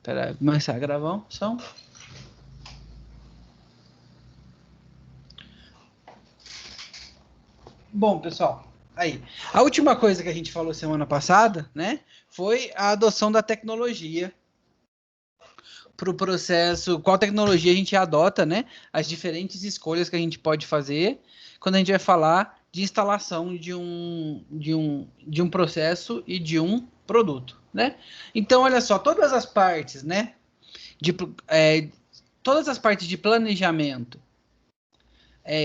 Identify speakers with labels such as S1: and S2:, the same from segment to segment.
S1: Espera começar a gravar som. Bom, pessoal, aí. A última coisa que a gente falou semana passada, né, foi a adoção da tecnologia para o processo, qual tecnologia a gente adota, né, as diferentes escolhas que a gente pode fazer quando a gente vai falar de instalação de um processo e de um produto, né? Então, olha só, todas as partes, né, todas as partes de planejamento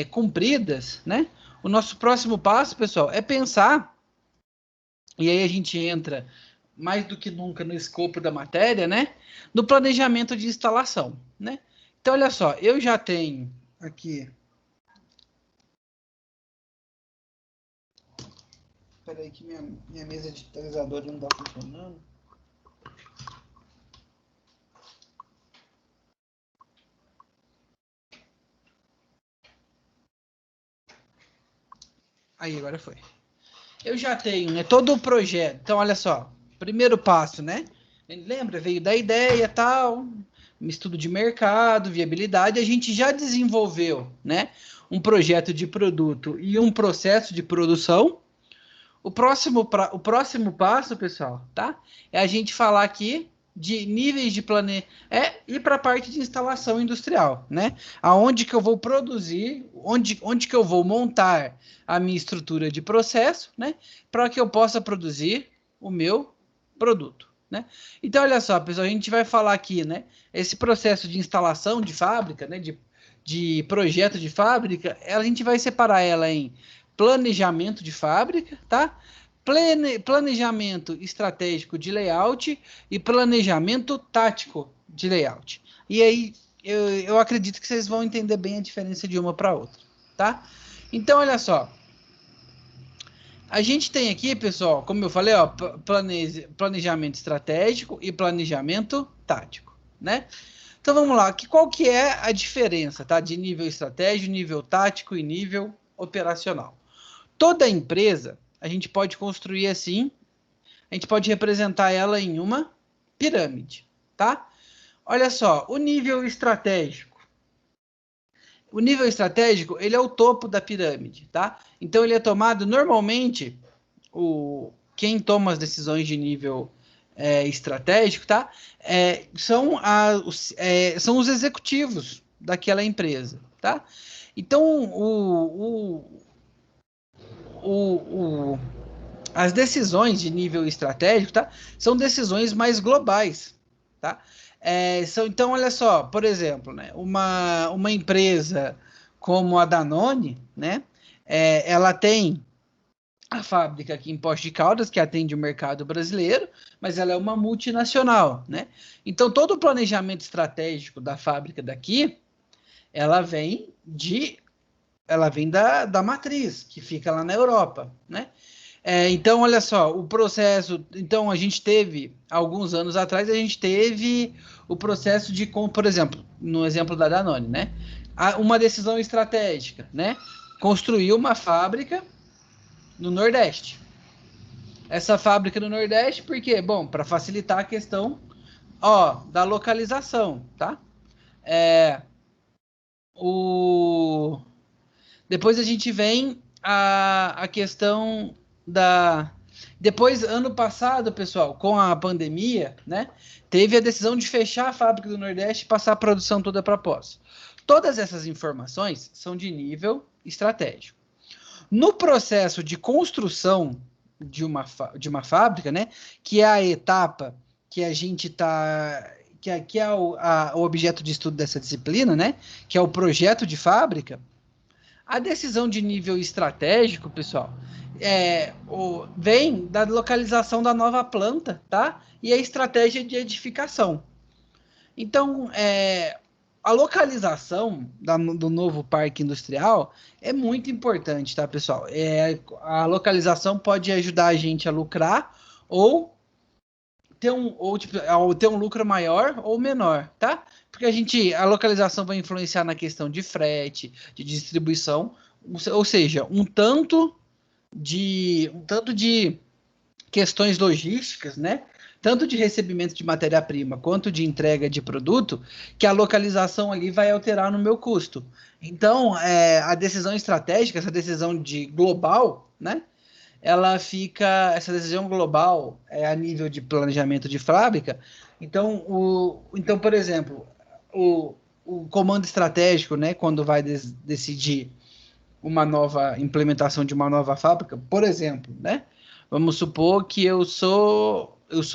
S1: cumpridas, né? O nosso próximo passo, pessoal, é pensar, e aí a gente entra mais do que nunca no escopo da matéria, né? No planejamento de instalação, né? Então, olha só, eu já tenho aqui. Espera aí que minha mesa digitalizadora não está funcionando. Aí, agora foi. Eu já tenho, né, todo o projeto. Então, olha só, primeiro passo, né? Lembra? Veio da ideia, tal, um estudo de mercado, viabilidade. A gente já desenvolveu, né, um projeto de produto e um processo de produção. O próximo passo, pessoal, tá? É a gente falar aqui de níveis de ir para a parte de instalação industrial, né? Aonde que eu vou produzir, onde que eu vou montar a minha estrutura de processo, né? Para que eu possa produzir o meu produto, né? Então, olha só, pessoal, a gente vai falar aqui, né? Esse processo de instalação de fábrica, né? De projeto de fábrica, a gente vai separar ela em planejamento de fábrica, tá? Planejamento estratégico de layout e planejamento tático de layout. E aí eu acredito que vocês vão entender bem a diferença de uma para outra, tá? Então, olha só. A gente tem aqui, pessoal, como eu falei, ó, planejamento estratégico e planejamento tático, né? Então vamos lá, qual que é a diferença, tá? De nível estratégico, nível tático e nível operacional. Toda empresa, a gente pode construir assim, a gente pode representar ela em uma pirâmide, tá? Olha só, o nível estratégico. O nível estratégico, ele é o topo da pirâmide, tá? Então ele é tomado normalmente quem toma as decisões de nível estratégico, tá? São os executivos daquela empresa, tá? Então as decisões de nível estratégico, tá? São decisões mais globais, tá? Então, olha só, por exemplo, né? Uma empresa como a Danone, né? Ela tem a fábrica aqui em Poços de Caldas, que atende o mercado brasileiro, mas ela é uma multinacional, né? Então, todo o planejamento estratégico da fábrica daqui, ela vem da matriz, que fica lá na Europa, né? Então, olha só, o processo. Então, a gente teve, alguns anos atrás, a gente teve o processo de, por exemplo, no exemplo da Danone, né? Uma decisão estratégica, né? Construir uma fábrica no Nordeste. Essa fábrica no Nordeste, por quê? Bom, para facilitar a questão, ó, da localização, tá? É, o... Depois a gente vem a questão da. Depois, ano passado, pessoal, com a pandemia, né? Teve a decisão de fechar a fábrica do Nordeste e passar a produção toda para Poços. Todas essas informações são de nível estratégico. No processo de construção de uma fábrica, né? Que é a etapa que a gente está. Que é o objeto de estudo dessa disciplina, né? Que é o projeto de fábrica. A decisão de nível estratégico, pessoal, vem da localização da nova planta, tá? E a estratégia de edificação. Então, a localização do novo parque industrial é muito importante, tá, pessoal? A localização pode ajudar a gente a lucrar ou ter um lucro maior ou menor, tá? Porque a localização vai influenciar na questão de frete, de distribuição, ou seja, um tanto de questões logísticas, né? tanto de recebimento de matéria-prima quanto de entrega de produto, que a localização ali vai alterar no meu custo. Então, a decisão estratégica, essa decisão de global, né? Essa decisão global é a nível de planejamento de fábrica. Então, por exemplo, o comando estratégico, né, quando vai decidir uma nova implementação de uma nova fábrica, por exemplo, né? Vamos supor que eu sou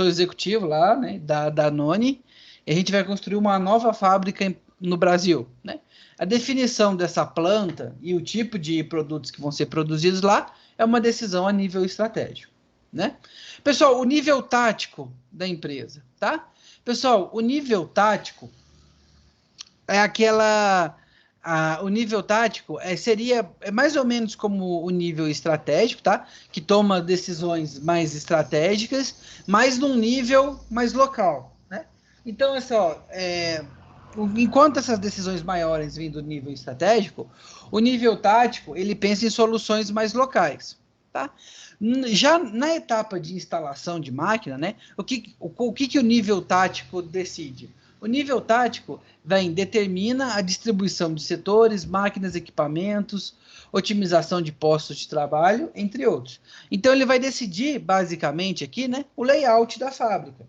S1: executivo lá, né, da Danone, e a gente vai construir uma nova fábrica no Brasil, né? A definição dessa planta e o tipo de produtos que vão ser produzidos lá é uma decisão a nível estratégico, né? Pessoal, o nível tático da empresa, tá? Pessoal, o nível tático é o nível tático seria mais ou menos como o nível estratégico, tá? Que toma decisões mais estratégicas, mas num nível mais local, né? Então, enquanto essas decisões maiores vêm do nível estratégico, o nível tático ele pensa em soluções mais locais, tá? Já na etapa de instalação de máquina, né? O que o nível tático decide? O nível tático determina a distribuição de setores, máquinas, equipamentos, otimização de postos de trabalho, entre outros. Então, ele vai decidir, basicamente, aqui, né, o layout da fábrica.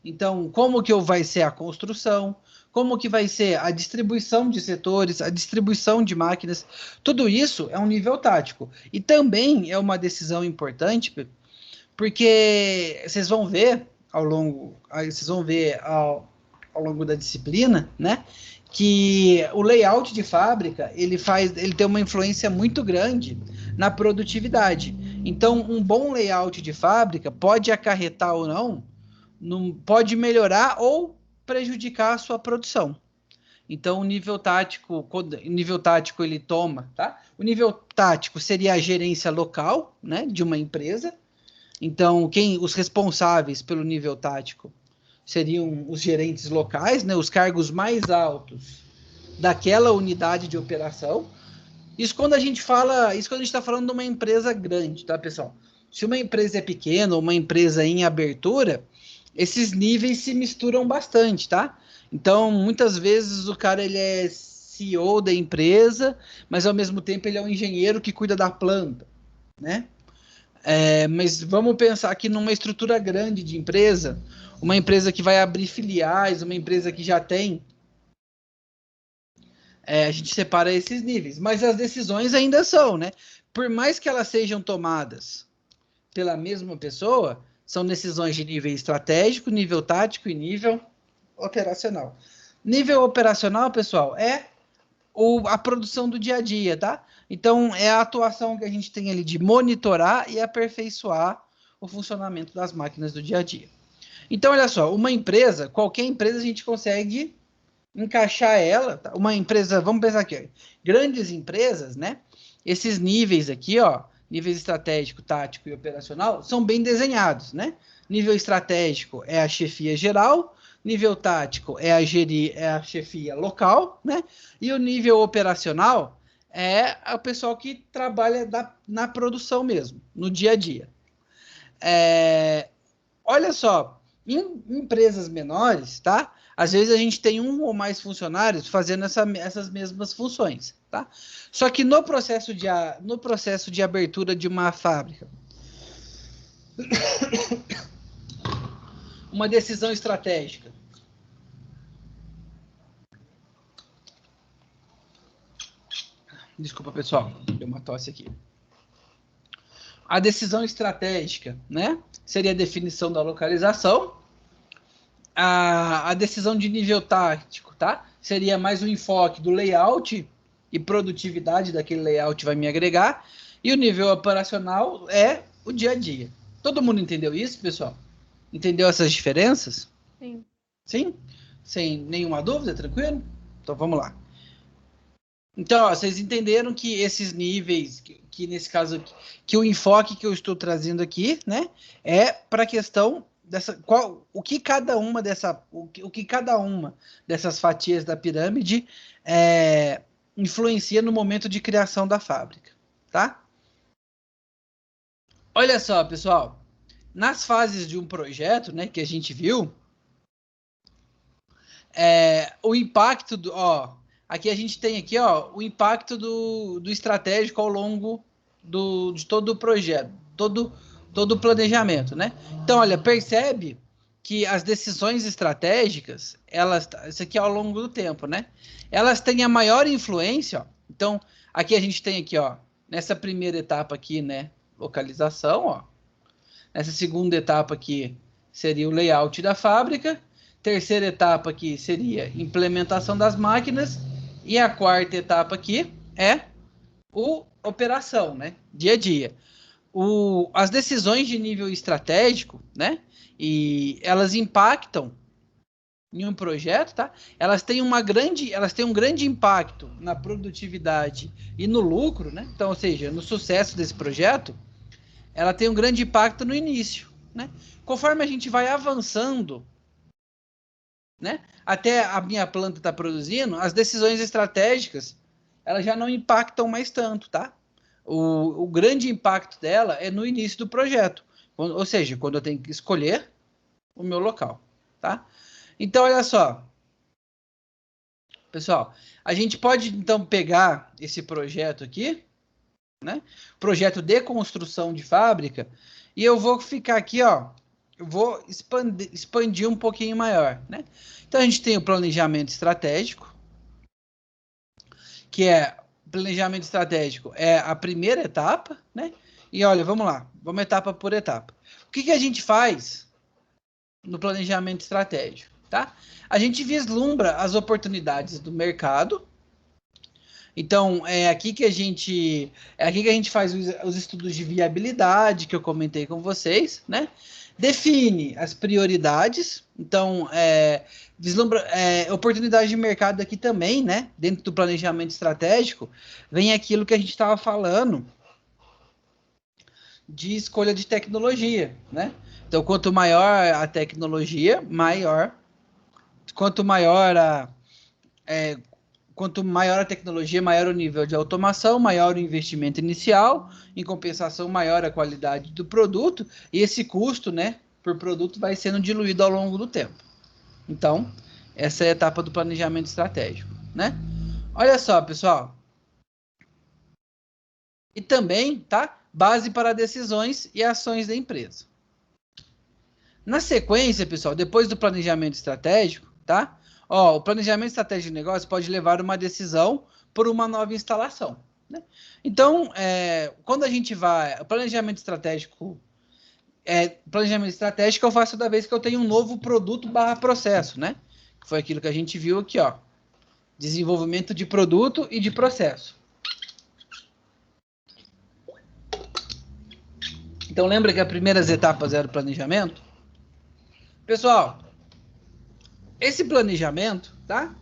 S1: Então, como que vai ser a construção, como que vai ser a distribuição de setores, a distribuição de máquinas, tudo isso é um nível tático. E também é uma decisão importante, porque vocês vão ver ao longo da disciplina, né, que o layout de fábrica ele tem uma influência muito grande na produtividade. Então, um bom layout de fábrica pode acarretar ou não, pode melhorar ou prejudicar a sua produção. Então, o nível tático ele toma, tá? O nível tático seria a gerência local, né, de uma empresa. Então, os responsáveis pelo nível tático seriam os gerentes locais, né, os cargos mais altos daquela unidade de operação. Isso quando a gente está falando de uma empresa grande, tá, pessoal? Se uma empresa é pequena ou uma empresa em abertura, esses níveis se misturam bastante, tá? Então, muitas vezes o cara ele é CEO da empresa, mas ao mesmo tempo ele é um engenheiro que cuida da planta, né? Mas vamos pensar aqui numa estrutura grande de empresa, uma empresa que vai abrir filiais, uma empresa que já tem. A gente separa esses níveis, mas as decisões ainda são, né? Por mais que elas sejam tomadas pela mesma pessoa, são decisões de nível estratégico, nível tático e nível operacional. Nível operacional, pessoal, a produção do dia a dia, tá? Então, é a atuação que a gente tem ali de monitorar e aperfeiçoar o funcionamento das máquinas do dia a dia. Então, olha só, qualquer empresa a gente consegue encaixar ela, tá? Uma empresa, vamos pensar aqui, grandes empresas, né? Esses níveis aqui, ó, níveis estratégico, tático e operacional, são bem desenhados, né? Nível estratégico é a chefia geral, nível tático é a chefia local, né? E o nível operacional é o pessoal que trabalha na produção mesmo, no dia a dia. Olha só, em empresas menores, tá? Às vezes a gente tem um ou mais funcionários fazendo essas mesmas funções, tá? Só que no processo de abertura de uma fábrica, uma decisão estratégica. Desculpa, pessoal, deu uma tosse aqui. A decisão estratégica, né? Seria a definição da localização. A decisão de nível tático, tá? Seria mais um enfoque do layout e produtividade daquele layout vai me agregar. E o nível operacional é o dia a dia. Todo mundo entendeu isso, pessoal? Entendeu essas diferenças?
S2: Sim.
S1: Sim? Sem nenhuma dúvida, tranquilo? Então vamos lá. Então, ó, vocês entenderam que esses níveis, que nesse caso, que o enfoque que eu estou trazendo aqui, né, é para a questão o que cada uma dessas fatias da pirâmide influencia no momento de criação da fábrica, tá? Olha só, pessoal, nas fases de um projeto, né, que a gente viu, o impacto do, ó, aqui a gente tem aqui, ó, o impacto do estratégico ao longo de todo o projeto, todo o planejamento, né? Então, olha, percebe que as decisões estratégicas, elas, isso aqui é ao longo do tempo, né? Elas têm a maior influência, ó. Então, aqui a gente tem aqui, ó, nessa primeira etapa aqui, né, localização, ó. Nessa segunda etapa aqui seria o layout da fábrica. Terceira etapa aqui seria implementação das máquinas. E a quarta etapa aqui é o operação, né? Dia a dia. As decisões de nível estratégico, né? E elas impactam em um projeto, tá? Elas têm um grande impacto na produtividade e no lucro, né? Então, ou seja, no sucesso desse projeto, ela tem um grande impacto no início, né? Conforme a gente vai avançando, né? Até a minha planta está produzindo, as decisões estratégicas, elas já não impactam mais tanto, tá? O grande impacto dela é no início do projeto, ou seja, quando eu tenho que escolher o meu local, tá? Então, olha só, pessoal, a gente pode então pegar esse projeto aqui, né? Projeto de construção de fábrica, e eu vou ficar aqui, ó, eu vou expandir um pouquinho maior, né? Então a gente tem o planejamento estratégico, que é planejamento estratégico é a primeira etapa, né? E olha, vamos lá, vamos etapa por etapa. O que a gente faz no planejamento estratégico, tá? A gente vislumbra as oportunidades do mercado. Então, é aqui que a gente faz os estudos de viabilidade que eu comentei com vocês, né? Define as prioridades. Então, vislumbra oportunidade de mercado aqui também, né? Dentro do planejamento estratégico, vem aquilo que a gente estava falando de escolha de tecnologia, né? Então, quanto maior a tecnologia, quanto maior a tecnologia, maior o nível de automação, maior o investimento inicial, em compensação, maior a qualidade do produto, e esse custo, né, por produto vai sendo diluído ao longo do tempo. Então, essa é a etapa do planejamento estratégico, né? Olha só, pessoal. E também, tá? Base para decisões e ações da empresa. Na sequência, pessoal, depois do planejamento estratégico, tá? Ó, o planejamento estratégico de negócio pode levar uma decisão por uma nova instalação, né? Então, quando a gente vai... Planejamento estratégico eu faço toda vez que eu tenho um novo produto / processo, né? Foi aquilo que a gente viu aqui, ó. Desenvolvimento de produto e de processo. Então, lembra que as primeiras etapas eram o planejamento? Pessoal, esse planejamento, tá?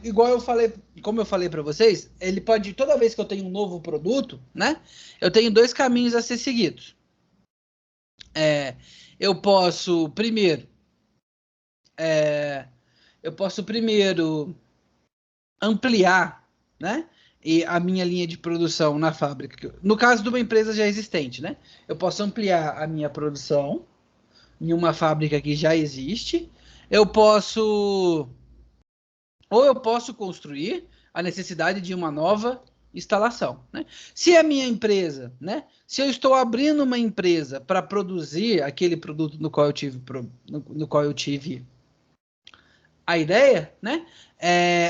S1: Igual eu falei, como eu falei para vocês, ele pode, toda vez que eu tenho um novo produto, né? Eu tenho dois caminhos a ser seguidos. Eu posso primeiro ampliar, né? E a minha linha de produção na fábrica. No caso de uma empresa já existente, né? Eu posso ampliar a minha produção em uma fábrica que já existe. Ou eu posso construir a necessidade de uma nova instalação, né? Se a minha empresa, né? Se eu estou abrindo uma empresa para produzir aquele produto no qual eu tive a ideia, né?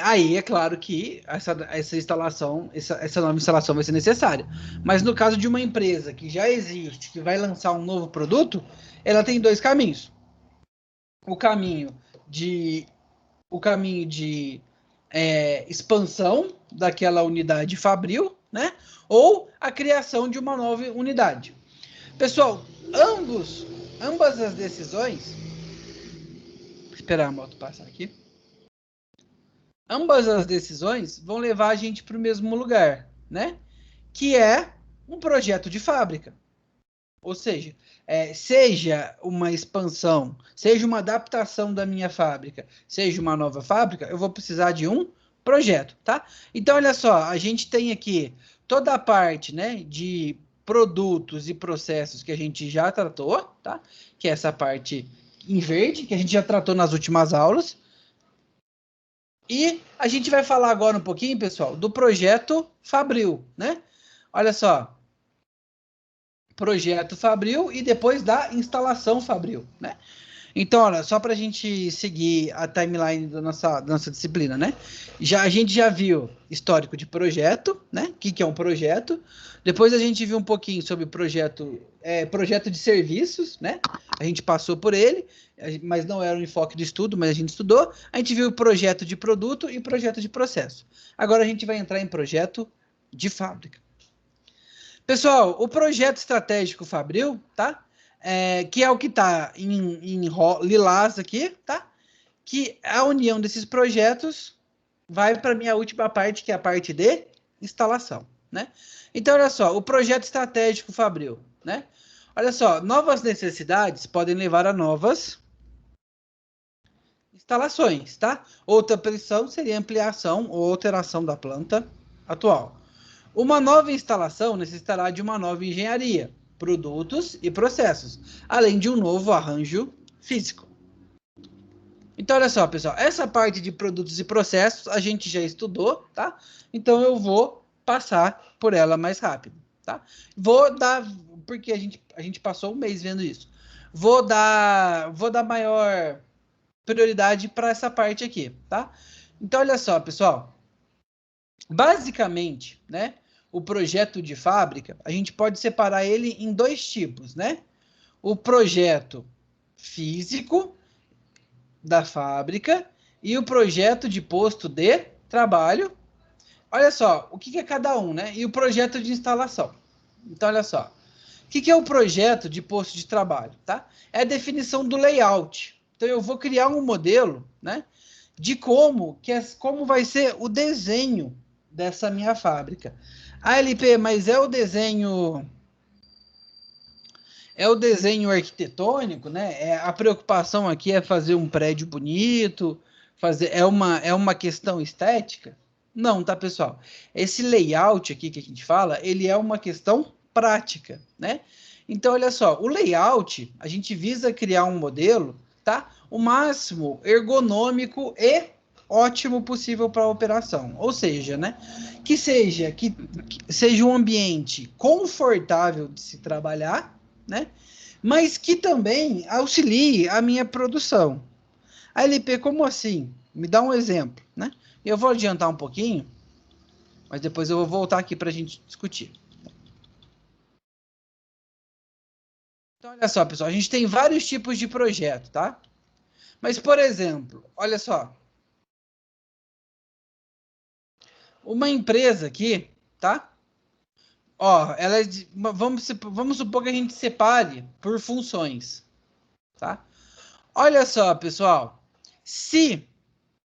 S1: Aí é claro que essa instalação, essa nova instalação vai ser necessária. Mas no caso de uma empresa que já existe, que vai lançar um novo produto, ela tem dois caminhos. O caminho de expansão daquela unidade fabril, né? Ou a criação de uma nova unidade. Pessoal, ambas as decisões... Esperar a moto passar aqui. Ambas as decisões vão levar a gente para o mesmo lugar, né? Que é um projeto de fábrica. Ou seja, seja uma expansão, seja uma adaptação da minha fábrica, seja uma nova fábrica, eu vou precisar de um projeto, tá? Então, olha só, a gente tem aqui toda a parte, né, de produtos e processos que a gente já tratou, tá? Que é essa parte em verde, que a gente já tratou nas últimas aulas. E a gente vai falar agora um pouquinho, pessoal, do projeto Fabril, né? Olha só. Projeto Fabril e depois da instalação Fabril, né? Então, olha, só para a gente seguir a timeline da nossa disciplina, né? A gente já viu histórico de projeto, né? O que é um projeto. Depois a gente viu um pouquinho sobre projeto de serviços, né? A gente passou por ele, mas não era o enfoque do estudo, mas a gente estudou. A gente viu projeto de produto e projeto de processo. Agora a gente vai entrar em projeto de fábrica. Pessoal, o projeto estratégico Fabril, tá? Que é o que está em lilás aqui, tá? Que a união desses projetos vai para a minha última parte, que é a parte de instalação, né? Então, olha só, o projeto estratégico Fabril, né? Olha só, novas necessidades podem levar a novas instalações, tá? Outra opção seria ampliação ou alteração da planta atual. Uma nova instalação necessitará de uma nova engenharia, produtos e processos, além de um novo arranjo físico. Então, olha só, pessoal, essa parte de produtos e processos a gente já estudou, tá? Então, eu vou passar por ela mais rápido, tá? Vou dar, porque a gente passou um mês vendo isso. Vou dar maior prioridade para essa parte aqui, tá? Então, olha só, pessoal. Basicamente, né? O projeto de fábrica, a gente pode separar ele em dois tipos, né? O projeto físico da fábrica e o projeto de posto de trabalho. Olha só, o que é cada um, né? E o projeto de instalação. Então, olha só. O que é o projeto de posto de trabalho, tá? É a definição do layout. Então, eu vou criar um modelo, né? De como vai ser o desenho dessa minha fábrica. LP, mas é o desenho arquitetônico, né? A preocupação aqui é fazer um prédio bonito, é uma questão estética? Não, tá, pessoal? Esse layout aqui que a gente fala, ele é uma questão prática, né? Então, olha só, o layout, a gente visa criar um modelo, tá? O máximo ergonômico e ótimo possível para a operação. Ou seja, né? Que seja um ambiente confortável de se trabalhar, né? Mas que também auxilie a minha produção. A LP, como assim? Me dá um exemplo, né? Eu vou adiantar um pouquinho, mas depois eu vou voltar aqui para a gente discutir. Então, olha só, pessoal, a gente tem vários tipos de projeto, tá? Mas, por exemplo, olha só. Uma empresa aqui, tá? Ó, ela é vamos supor que a gente separe por funções, tá? Olha só, pessoal. Se,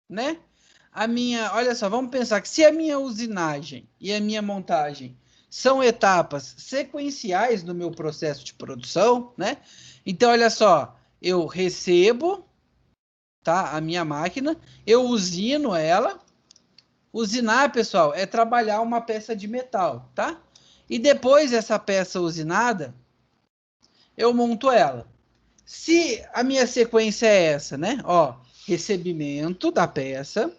S1: né? Olha só, vamos pensar que se a minha usinagem e a minha montagem são etapas sequenciais no meu processo de produção, né? Então, olha só, eu recebo, tá? A minha máquina, eu usino ela. Usinar, pessoal, é trabalhar uma peça de metal, tá? E depois essa peça usinada, eu monto ela. Se a minha sequência é essa, né? Ó, recebimento da peça,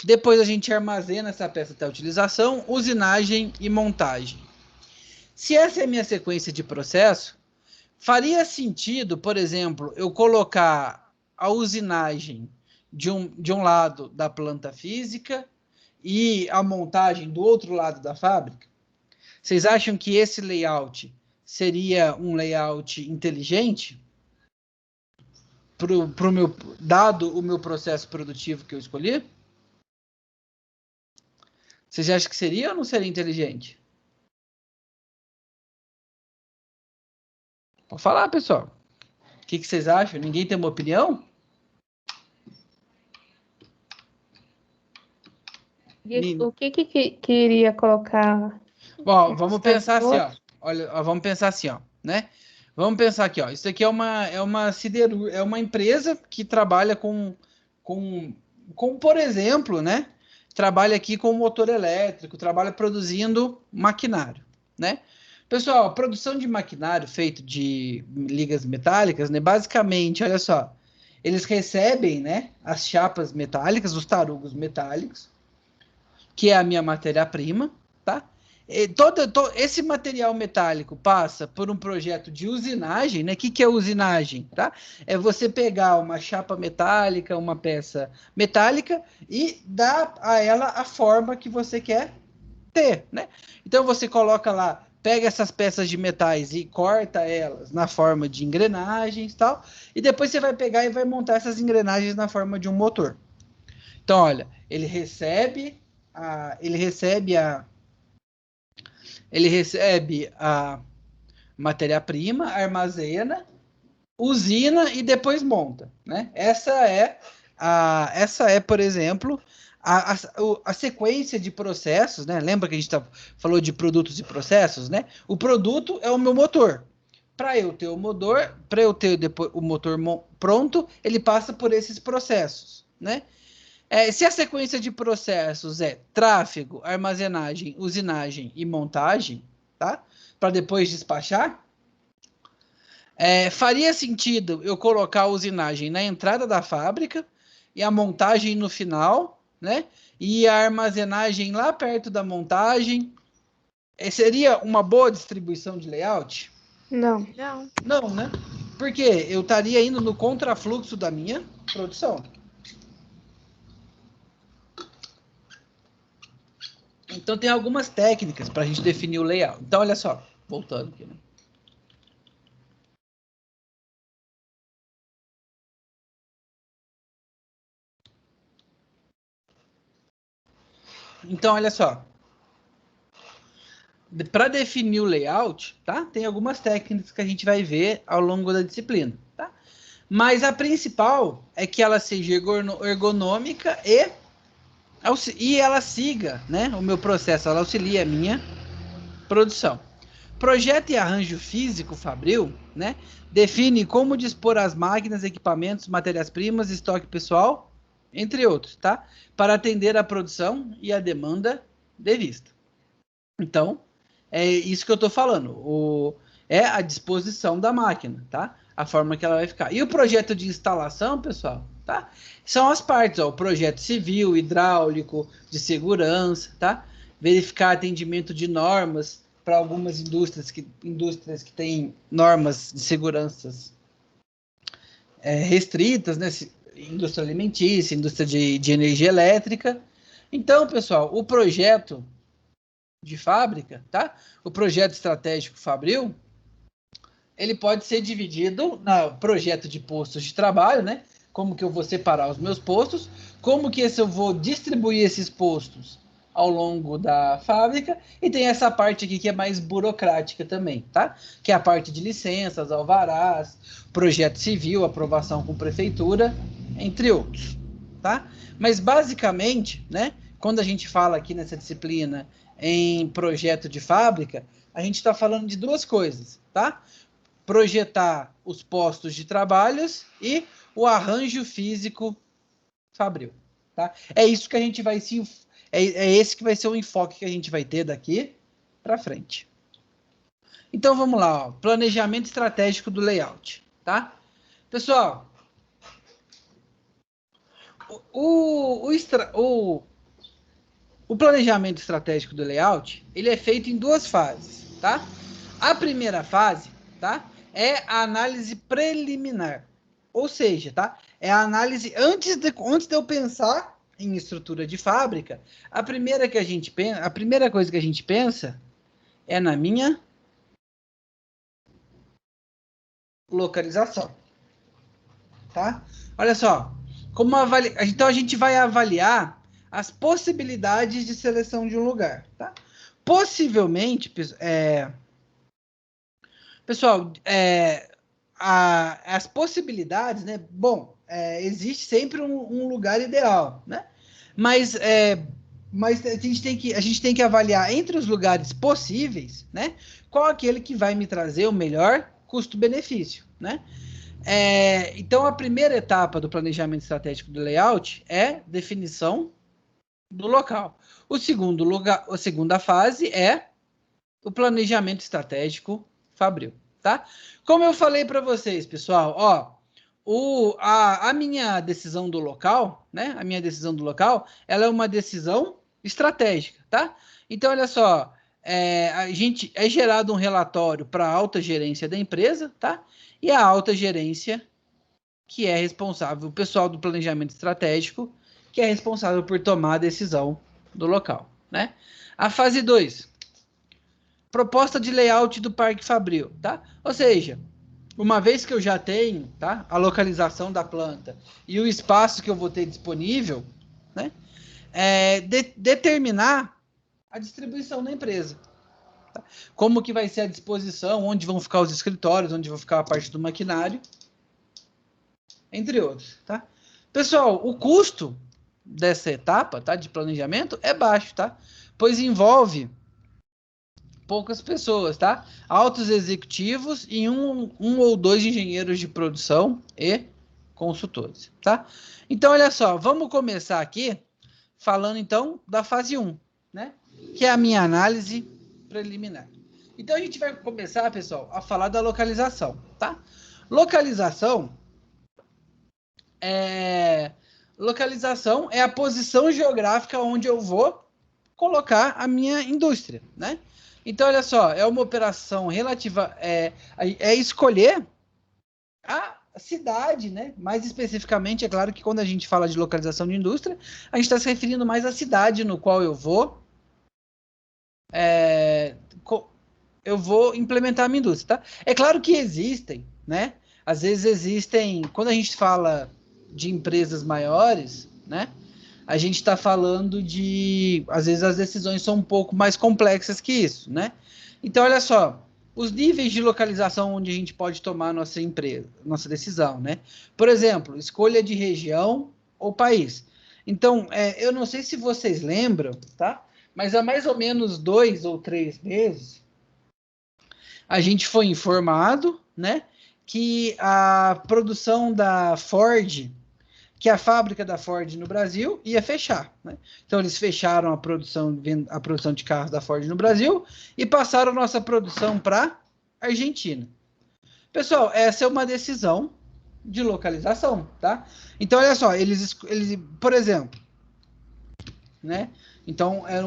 S1: depois a gente armazena essa peça até a utilização, usinagem e montagem. Se essa é a minha sequência de processo, faria sentido, por exemplo, eu colocar a usinagem de um lado da planta física e a montagem do outro lado da fábrica? Vocês acham que esse layout seria um layout inteligente? Dado o meu processo produtivo que eu escolhi? Vocês acham que seria ou não seria inteligente? Pode falar, pessoal. O que vocês acham? Ninguém tem uma opinião?
S2: O que queria colocar?
S1: Bom, vamos pensar assim, ó. Olha, vamos pensar assim, ó, né? Vamos pensar aqui, ó. Isso aqui é uma empresa que trabalha com, por exemplo, né? Trabalha aqui com motor elétrico, trabalha produzindo maquinário, né? Pessoal, a produção de maquinário feito de ligas metálicas, né? Basicamente, olha só, eles recebem, né, as chapas metálicas, os tarugos metálicos, que é a minha matéria-prima, tá? Esse material metálico passa por um projeto de usinagem, né? O que é usinagem, tá? É você pegar uma chapa metálica, uma peça metálica e dar a ela a forma que você quer ter, né? Então você coloca lá, pega essas peças de metais e corta elas na forma de engrenagens e tal, e depois você vai pegar e vai montar essas engrenagens na forma de um motor. Então, olha, ele recebe a matéria-prima, armazena, usina e depois monta, né? Essa é, por exemplo, a sequência de processos, né? Lembra que a gente falou de produtos e processos, né? O produto é o meu motor. Para eu ter o motor, para eu ter depois o motor pronto, ele passa por esses processos, né? Se a sequência de processos é tráfego, armazenagem, usinagem e montagem, tá? Para depois despachar, faria sentido eu colocar a usinagem na entrada da fábrica e a montagem no final, né? E a armazenagem lá perto da montagem. Seria uma boa distribuição de layout?
S2: Não.
S1: Não, né? Porque eu estaria indo no contrafluxo da minha produção. Então tem algumas técnicas para a gente definir o layout. Então olha só, voltando aqui, né? Então olha só, para definir o layout, tá? Tem algumas técnicas que a gente vai ver ao longo da disciplina, tá? Mas a principal é que ela seja ergonômica e ela siga, né, o meu processo, ela auxilia a minha produção. Projeto e arranjo físico fabril, né, define como dispor as máquinas, equipamentos, matérias-primas, estoque pessoal, entre outros, tá? Para atender a produção e a demanda devista. Então, é isso que eu estou falando. É a disposição da máquina, tá? A forma que ela vai ficar. E o projeto de instalação, pessoal, tá? São as partes, ó, o projeto civil, hidráulico, de segurança, tá? Verificar atendimento de normas para algumas indústrias que têm normas de segurança restritas, né? Indústria alimentícia, indústria de energia elétrica. Então, pessoal, o projeto de fábrica, tá? O projeto estratégico fabril, ele pode ser dividido no projeto de postos de trabalho, né? Como que eu vou separar os meus postos, como que eu vou distribuir esses postos ao longo da fábrica, e tem essa parte aqui que é mais burocrática também, tá? Que é a parte de licenças, alvarás, projeto civil, aprovação com prefeitura, entre outros, tá? Mas basicamente, né, quando a gente fala aqui nessa disciplina em projeto de fábrica, a gente está falando de duas coisas, tá? Projetar os postos de trabalhos e o arranjo físico fabril, tá? É isso que a gente vai se... esse que vai ser o enfoque que a gente vai ter daqui para frente. Então vamos lá, ó. Planejamento estratégico do layout, tá? Pessoal, o planejamento estratégico do layout, ele é feito em duas fases, tá? A primeira fase, tá? É a análise preliminar. Ou seja, tá? É a análise antes de eu pensar em estrutura de fábrica, a primeira coisa que a gente pensa é na minha localização, tá? Olha só, então a gente vai avaliar as possibilidades de seleção de um lugar, tá? Possivelmente, pessoal, as possibilidades, né? Bom, existe sempre um lugar ideal, né? Mas a gente tem que avaliar entre os lugares possíveis, né? Qual aquele que vai me trazer o melhor custo-benefício, né? Então, a primeira etapa do planejamento estratégico do layout é definição do local. A segunda fase é o planejamento estratégico Fabril, tá? Como eu falei para vocês, pessoal, ó, a minha decisão do local, né? A minha decisão do local, ela é uma decisão estratégica, tá? Então, olha só, a gente é gerado um relatório para a alta gerência da empresa, tá? E a alta gerência que é responsável, o pessoal do planejamento estratégico, que é responsável por tomar a decisão do local, né? A fase 2, proposta de layout do Parque Fabril, tá? Ou seja, uma vez que eu já tenho, tá, a localização da planta e o espaço que eu vou ter disponível, né, determinar a distribuição da empresa. Tá? Como que vai ser a disposição, onde vão ficar os escritórios, onde vai ficar a parte do maquinário, entre outros, tá? Pessoal, o custo dessa etapa, tá, de planejamento é baixo, tá? Pois envolve poucas pessoas, tá? Altos executivos e um ou dois engenheiros de produção e consultores, tá? Então, olha só, vamos começar aqui falando, então, da fase 1, né? Que é a minha análise preliminar. Então, a gente vai começar, pessoal, a falar da localização, tá? Localização é a posição geográfica onde eu vou colocar a minha indústria, né? Então, olha só, é uma operação relativa, escolher a cidade, né? Mais especificamente, é claro que quando a gente fala de localização de indústria, a gente está se referindo mais à cidade no qual eu vou implementar a minha indústria, tá? É claro que existem, né? Às vezes existem, quando a gente fala de empresas maiores, né? A gente está falando de, às vezes as decisões são um pouco mais complexas que isso, né? Então, olha só, os níveis de localização onde a gente pode tomar nossa decisão, né? Por exemplo, escolha de região ou país. Então, eu não sei se vocês lembram, tá? Mas há mais ou menos 2 ou 3 meses, a gente foi informado, né, que a produção da Ford, que a fábrica da Ford no Brasil ia fechar, né? Então eles fecharam a produção de carros da Ford no Brasil e passaram a nossa produção para Argentina. Pessoal, essa é uma decisão de localização, tá? Então olha só, eles por exemplo, né? Então era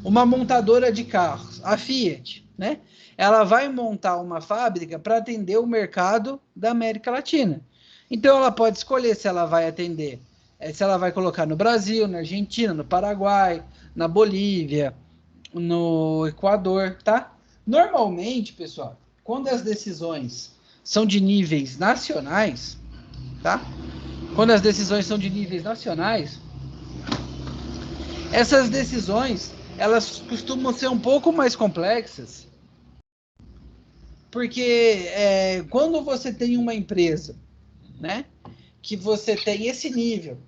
S1: uma montadora de carros, a Fiat, né? Ela vai montar uma fábrica para atender o mercado da América Latina. Então ela pode escolher se ela vai atender, se ela vai colocar no Brasil, na Argentina, no Paraguai, na Bolívia, no Equador, tá? Normalmente, pessoal, quando as decisões são de níveis nacionais, tá? Quando as decisões são de níveis nacionais, essas decisões, elas costumam ser um pouco mais complexas, porque quando você tem uma empresa, né, que você tem esse nível,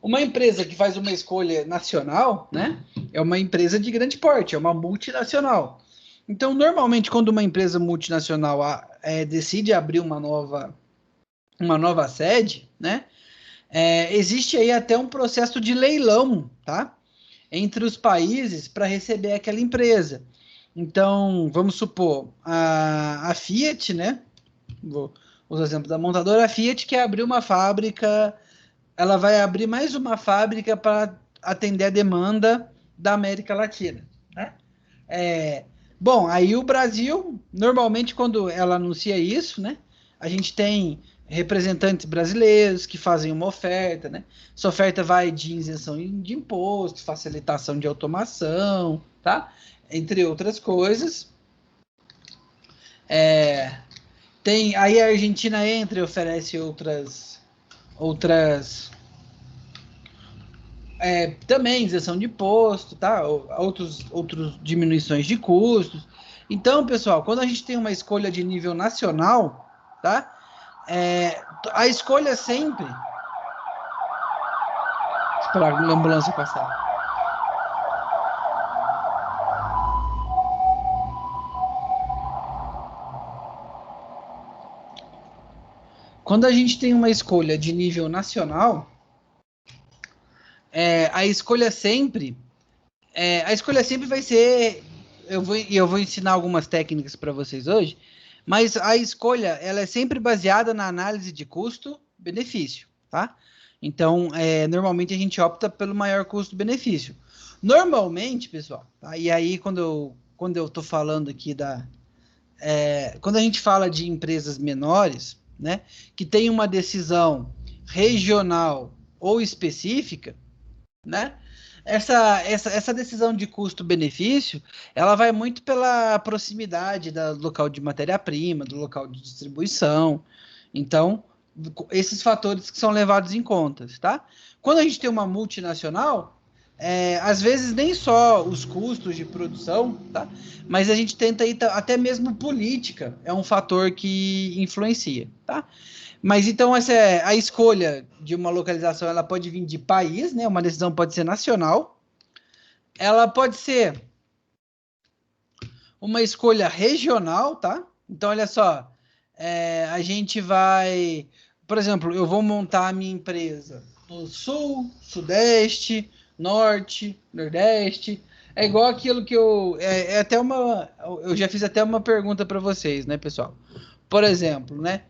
S1: uma empresa que faz uma escolha nacional, né, é uma empresa de grande porte, é uma multinacional. Então, normalmente, quando uma empresa multinacional decide abrir uma nova sede, né, existe aí até um processo de leilão, tá? Entre os países para receber aquela empresa. Então, vamos supor, a Fiat, né? Vou usar o exemplo da montadora, a Fiat quer abrir uma fábrica, ela vai abrir mais uma fábrica para atender a demanda da América Latina, né? Bom, aí o Brasil, normalmente quando ela anuncia isso, né? A gente tem representantes brasileiros que fazem uma oferta, né? Essa oferta vai de isenção de imposto, facilitação de automação, tá? Entre outras coisas. Aí a Argentina entra e oferece outras também isenção de imposto, tá? Outros diminuições de custos. Então, pessoal, quando a gente tem uma escolha de nível nacional, tá? A escolha sempre... Esperar a ambulância passar. Quando a gente tem uma escolha de nível nacional, a escolha sempre vai ser, eu vou ensinar algumas técnicas para vocês hoje, mas a escolha ela é sempre baseada na análise de custo-benefício, tá? Então, normalmente a gente opta pelo maior custo-benefício. Normalmente, pessoal, tá? E aí quando eu tô falando aqui quando a gente fala de empresas menores, né, que tem uma decisão regional ou específica, né, essa decisão de custo-benefício, ela vai muito pela proximidade do local de matéria-prima, do local de distribuição. Então, esses fatores que são levados em conta, tá? Quando a gente tem uma multinacional, às vezes nem só os custos de produção, tá? Mas a gente tenta até mesmo política é um fator que influencia, tá? Mas então a escolha de uma localização, ela pode vir de país, né? Uma decisão pode ser nacional, ela pode ser uma escolha regional, tá? Então olha só, a gente vai, por exemplo, eu vou montar a minha empresa no sul, sudeste, norte, nordeste. É igual aquilo que eu já fiz até uma pergunta para vocês, né, pessoal? Por exemplo, né?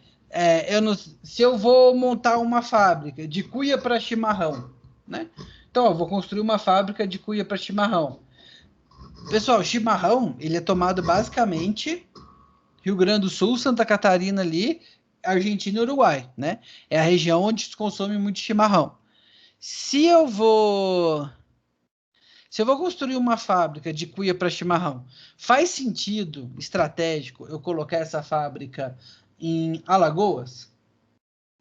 S1: Se eu vou montar uma fábrica de cuia para chimarrão, né? Então, eu vou construir uma fábrica de cuia para chimarrão. Pessoal, chimarrão, ele é tomado basicamente Rio Grande do Sul, Santa Catarina ali, Argentina e Uruguai, né? É a região onde se consome muito chimarrão. Se eu vou construir uma fábrica de cuia para chimarrão, faz sentido estratégico eu colocar essa fábrica em Alagoas?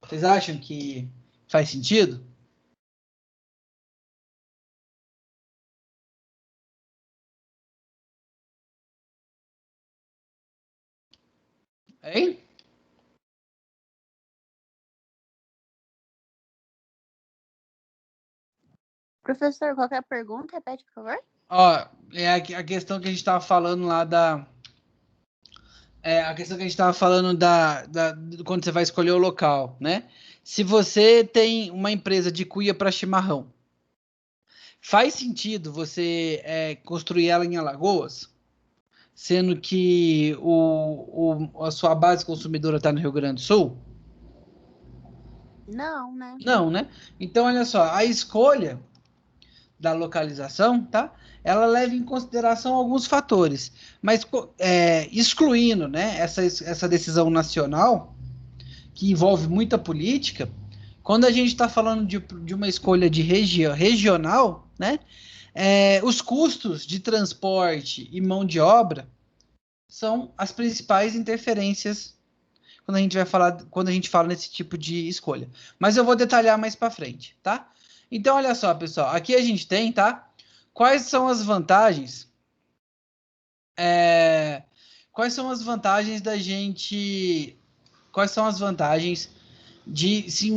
S1: Vocês acham que faz sentido? Hein?
S2: Professor, qualquer pergunta, repete, por favor.
S1: Ó, é a questão que a gente estava falando lá a questão que a gente estava falando quando você vai escolher o local, né? Se você tem uma empresa de cuia para chimarrão, faz sentido você construir ela em Alagoas, sendo que a sua base consumidora está no Rio Grande do Sul?
S2: Não, né?
S1: Não, né? Então, olha só, a escolha da localização, tá? Ela leva em consideração alguns fatores, mas excluindo, né, essa decisão nacional, que envolve muita política, quando a gente está falando de uma escolha de regional, né, os custos de transporte e mão de obra são as principais interferências quando a gente fala nesse tipo de escolha. Mas eu vou detalhar mais para frente, tá? Então, olha só, pessoal, aqui a gente tem, tá? Quais são as vantagens? Quais são as vantagens da gente? Quais são as vantagens de se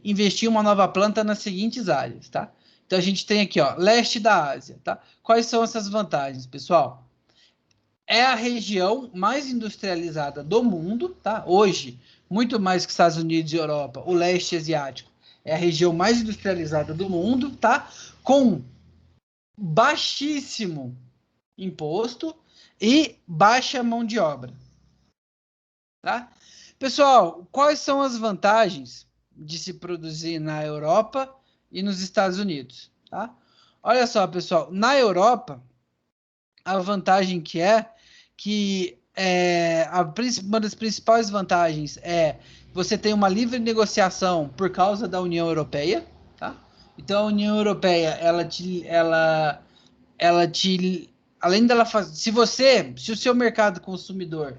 S1: investir em uma nova planta nas seguintes áreas, tá? Então a gente tem aqui, ó, leste da Ásia, tá? Quais são essas vantagens, pessoal? É a região mais industrializada do mundo, tá? Hoje, muito mais que Estados Unidos e Europa, o leste asiático é a região mais industrializada do mundo, tá? Com baixíssimo imposto e baixa mão de obra, tá? Pessoal, quais são as vantagens de se produzir na Europa e nos Estados Unidos, tá? Olha só, pessoal, na Europa, a vantagem uma das principais vantagens é você tem uma livre negociação por causa da União Europeia, tá? Então a União Europeia, além dela fazer, se o seu mercado consumidor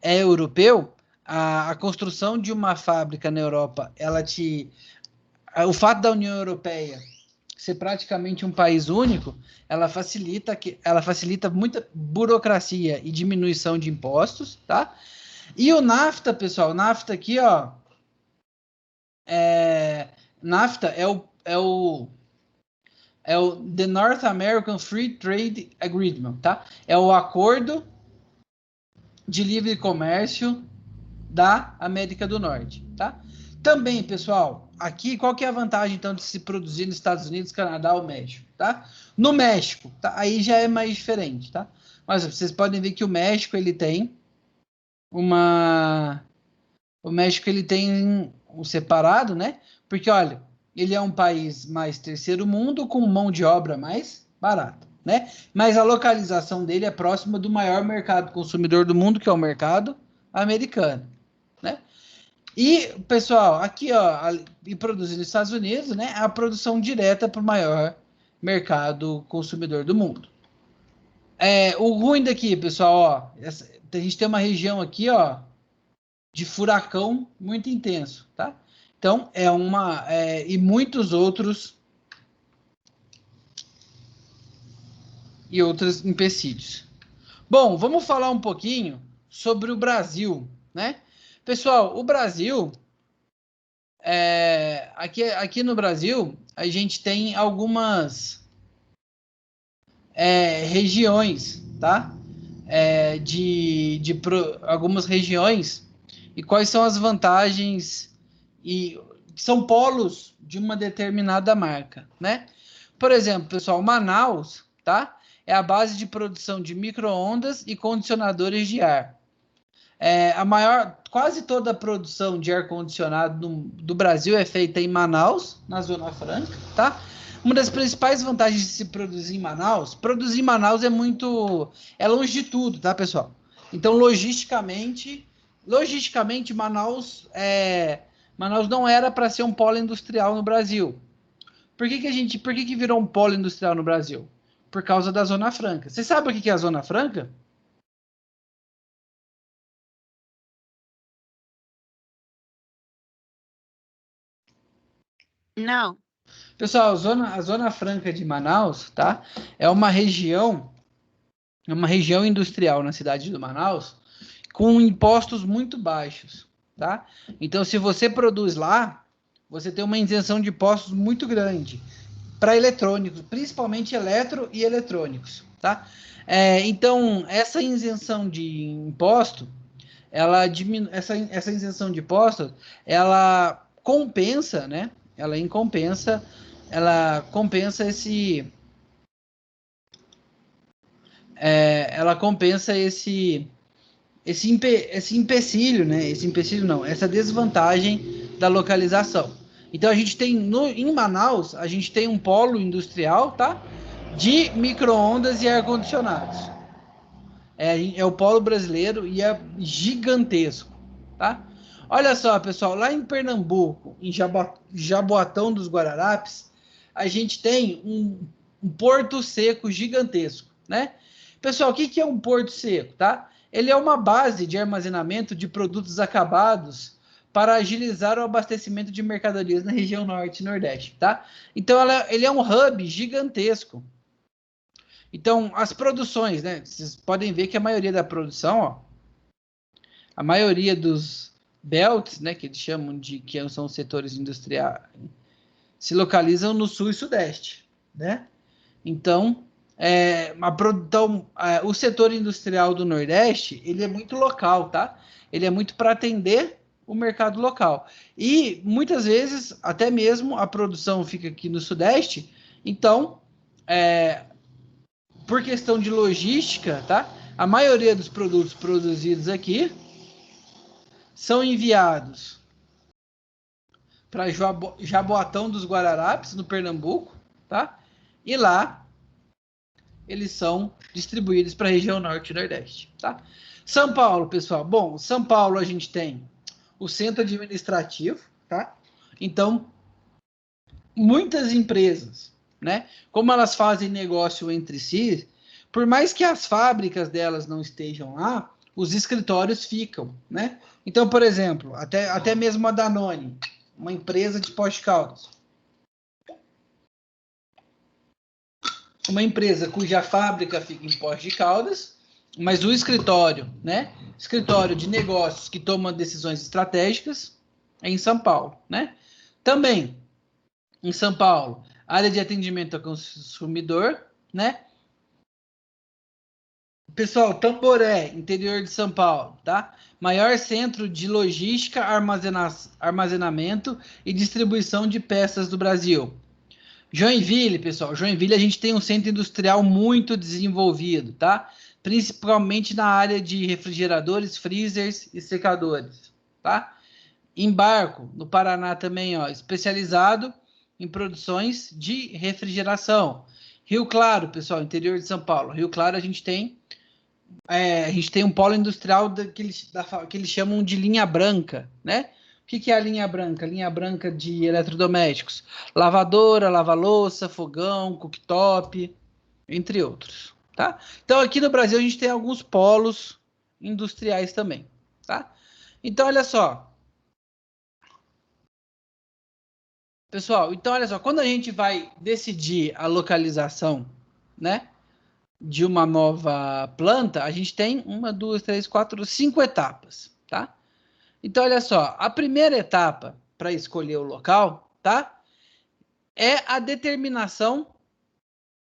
S1: é europeu, a construção de uma fábrica na Europa, o fato da União Europeia ser praticamente um país único, ela facilita muita burocracia e diminuição de impostos, tá? E o NAFTA, pessoal, NAFTA aqui, ó, NAFTA é o The North American Free Trade Agreement, tá? É o acordo de livre comércio da América do Norte, tá? Também, pessoal, aqui qual que é a vantagem, então, de se produzir nos Estados Unidos, Canadá ou México, tá? No México, tá? Aí já é mais diferente, tá? Mas vocês podem ver que o México, ele tem uma... O México, ele tem um separado, né? Porque, olha, ele é um país mais terceiro mundo, com mão de obra mais barata, né? Mas a localização dele é próxima do maior mercado consumidor do mundo, que é o mercado americano, né? E, pessoal, aqui, ó, e produzir nos Estados Unidos, né, a produção direta para o maior mercado consumidor do mundo. O ruim daqui, pessoal, ó, a gente tem uma região aqui, ó, de furacão muito intenso, tá? Então, e muitos outros e outros empecilhos. Bom, vamos falar um pouquinho sobre o Brasil, né? Pessoal, o Brasil, aqui no Brasil, a gente tem algumas regiões, tá? Algumas regiões e quais são as vantagens e que são polos de uma determinada marca, né? Por exemplo, pessoal, Manaus, tá? É a base de produção de micro-ondas e condicionadores de ar. Quase toda a produção de ar-condicionado do Brasil é feita em Manaus, na Zona Franca, tá? Uma das principais vantagens de se produzir em Manaus é longe de tudo, tá, pessoal? Então, logisticamente, Manaus não era para ser um polo industrial no Brasil. Por que virou um polo industrial no Brasil? Por causa da Zona Franca. Você sabe o que é a Zona Franca?
S2: Não.
S1: Pessoal, a Zona Franca de Manaus, tá? É uma região industrial na cidade de Manaus com impostos muito baixos, tá? Então, se você produz lá, você tem uma isenção de impostos muito grande para eletrônicos, principalmente eletro e eletrônicos, tá? Então, essa isenção de imposto, essa isenção de impostos, ela compensa, né? Ela compensa ela compensa esse empecilho, né? Esse empecilho não, essa desvantagem da localização. Então a gente tem em Manaus, a gente tem um polo industrial, tá? De micro-ondas e ar-condicionados. É o polo brasileiro e é gigantesco, tá? Olha só, pessoal, lá em Pernambuco, em Jaboatão dos Guararapes, a gente tem um porto seco gigantesco, né? Pessoal, o que é um porto seco, tá? Ele é uma base de armazenamento de produtos acabados para agilizar o abastecimento de mercadorias na região norte e nordeste, tá? Então, ele é um hub gigantesco. Então, as produções, né? Vocês podem ver que a maioria da produção, ó, a maioria dos belts, né, que eles chamam que são os setores industriais, se localizam no sul e sudeste, né? Então, o setor industrial do Nordeste, ele é muito local, tá? Ele é muito para atender o mercado local. E, muitas vezes, até mesmo a produção fica aqui no Sudeste. Então, por questão de logística, tá? A maioria dos produtos produzidos aqui são enviados para Jaboatão dos Guararapes, no Pernambuco, tá? E lá eles são distribuídos para a região norte e nordeste, tá? São Paulo, pessoal. Bom, São Paulo a gente tem o centro administrativo, tá? Então, muitas empresas, né? Como elas fazem negócio entre si, por mais que as fábricas delas não estejam lá, os escritórios ficam, né? Então, por exemplo, até mesmo a Danone, uma empresa de Pós-Caldas, uma empresa cuja fábrica fica em Poços de Caldas, mas o escritório, né? Escritório de negócios que toma decisões estratégicas é em São Paulo, né? Também em São Paulo, área de atendimento ao consumidor, né? Pessoal, Tamboré, interior de São Paulo, tá? Maior centro de logística, armazenamento e distribuição de peças do Brasil. Joinville, pessoal, Joinville a gente tem um centro industrial muito desenvolvido, tá? Principalmente na área de refrigeradores, freezers e secadores, tá? Embarco, no Paraná também, ó, especializado em produções de refrigeração. Rio Claro, pessoal, interior de São Paulo. Rio Claro a gente tem um polo industrial que eles chamam de linha branca, né? O que é a linha branca? Linha branca de eletrodomésticos. Lavadora, lava-louça, fogão, cooktop, entre outros, tá? Então, aqui no Brasil, a gente tem alguns polos industriais também, tá? Então, olha só. Pessoal, então, olha só. Quando a gente vai decidir a localização, né? De uma nova planta, a gente tem uma, duas, três, quatro, cinco etapas, tá? Então, olha só, a primeira etapa para escolher o local, tá? É a determinação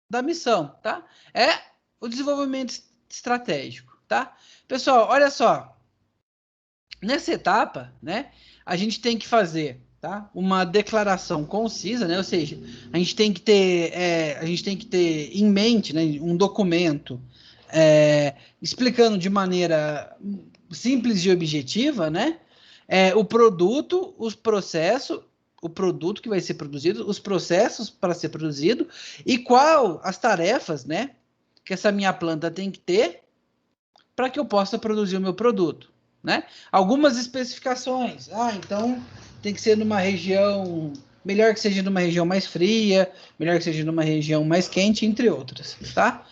S1: da missão, tá? É o desenvolvimento estratégico, tá? Pessoal, olha só, nessa etapa, né, a gente tem que fazer, tá? Uma declaração concisa, né? Ou seja, a gente tem que ter em mente, né, um documento explicando de maneira simples e objetiva, né? O produto, os processos, o produto que vai ser produzido, os processos para ser produzido e qual as tarefas, né? Que essa minha planta tem que ter para que eu possa produzir o meu produto, né? Algumas especificações. Então tem que ser numa região, melhor que seja numa região mais fria, melhor que seja numa região mais quente, entre outras, tá?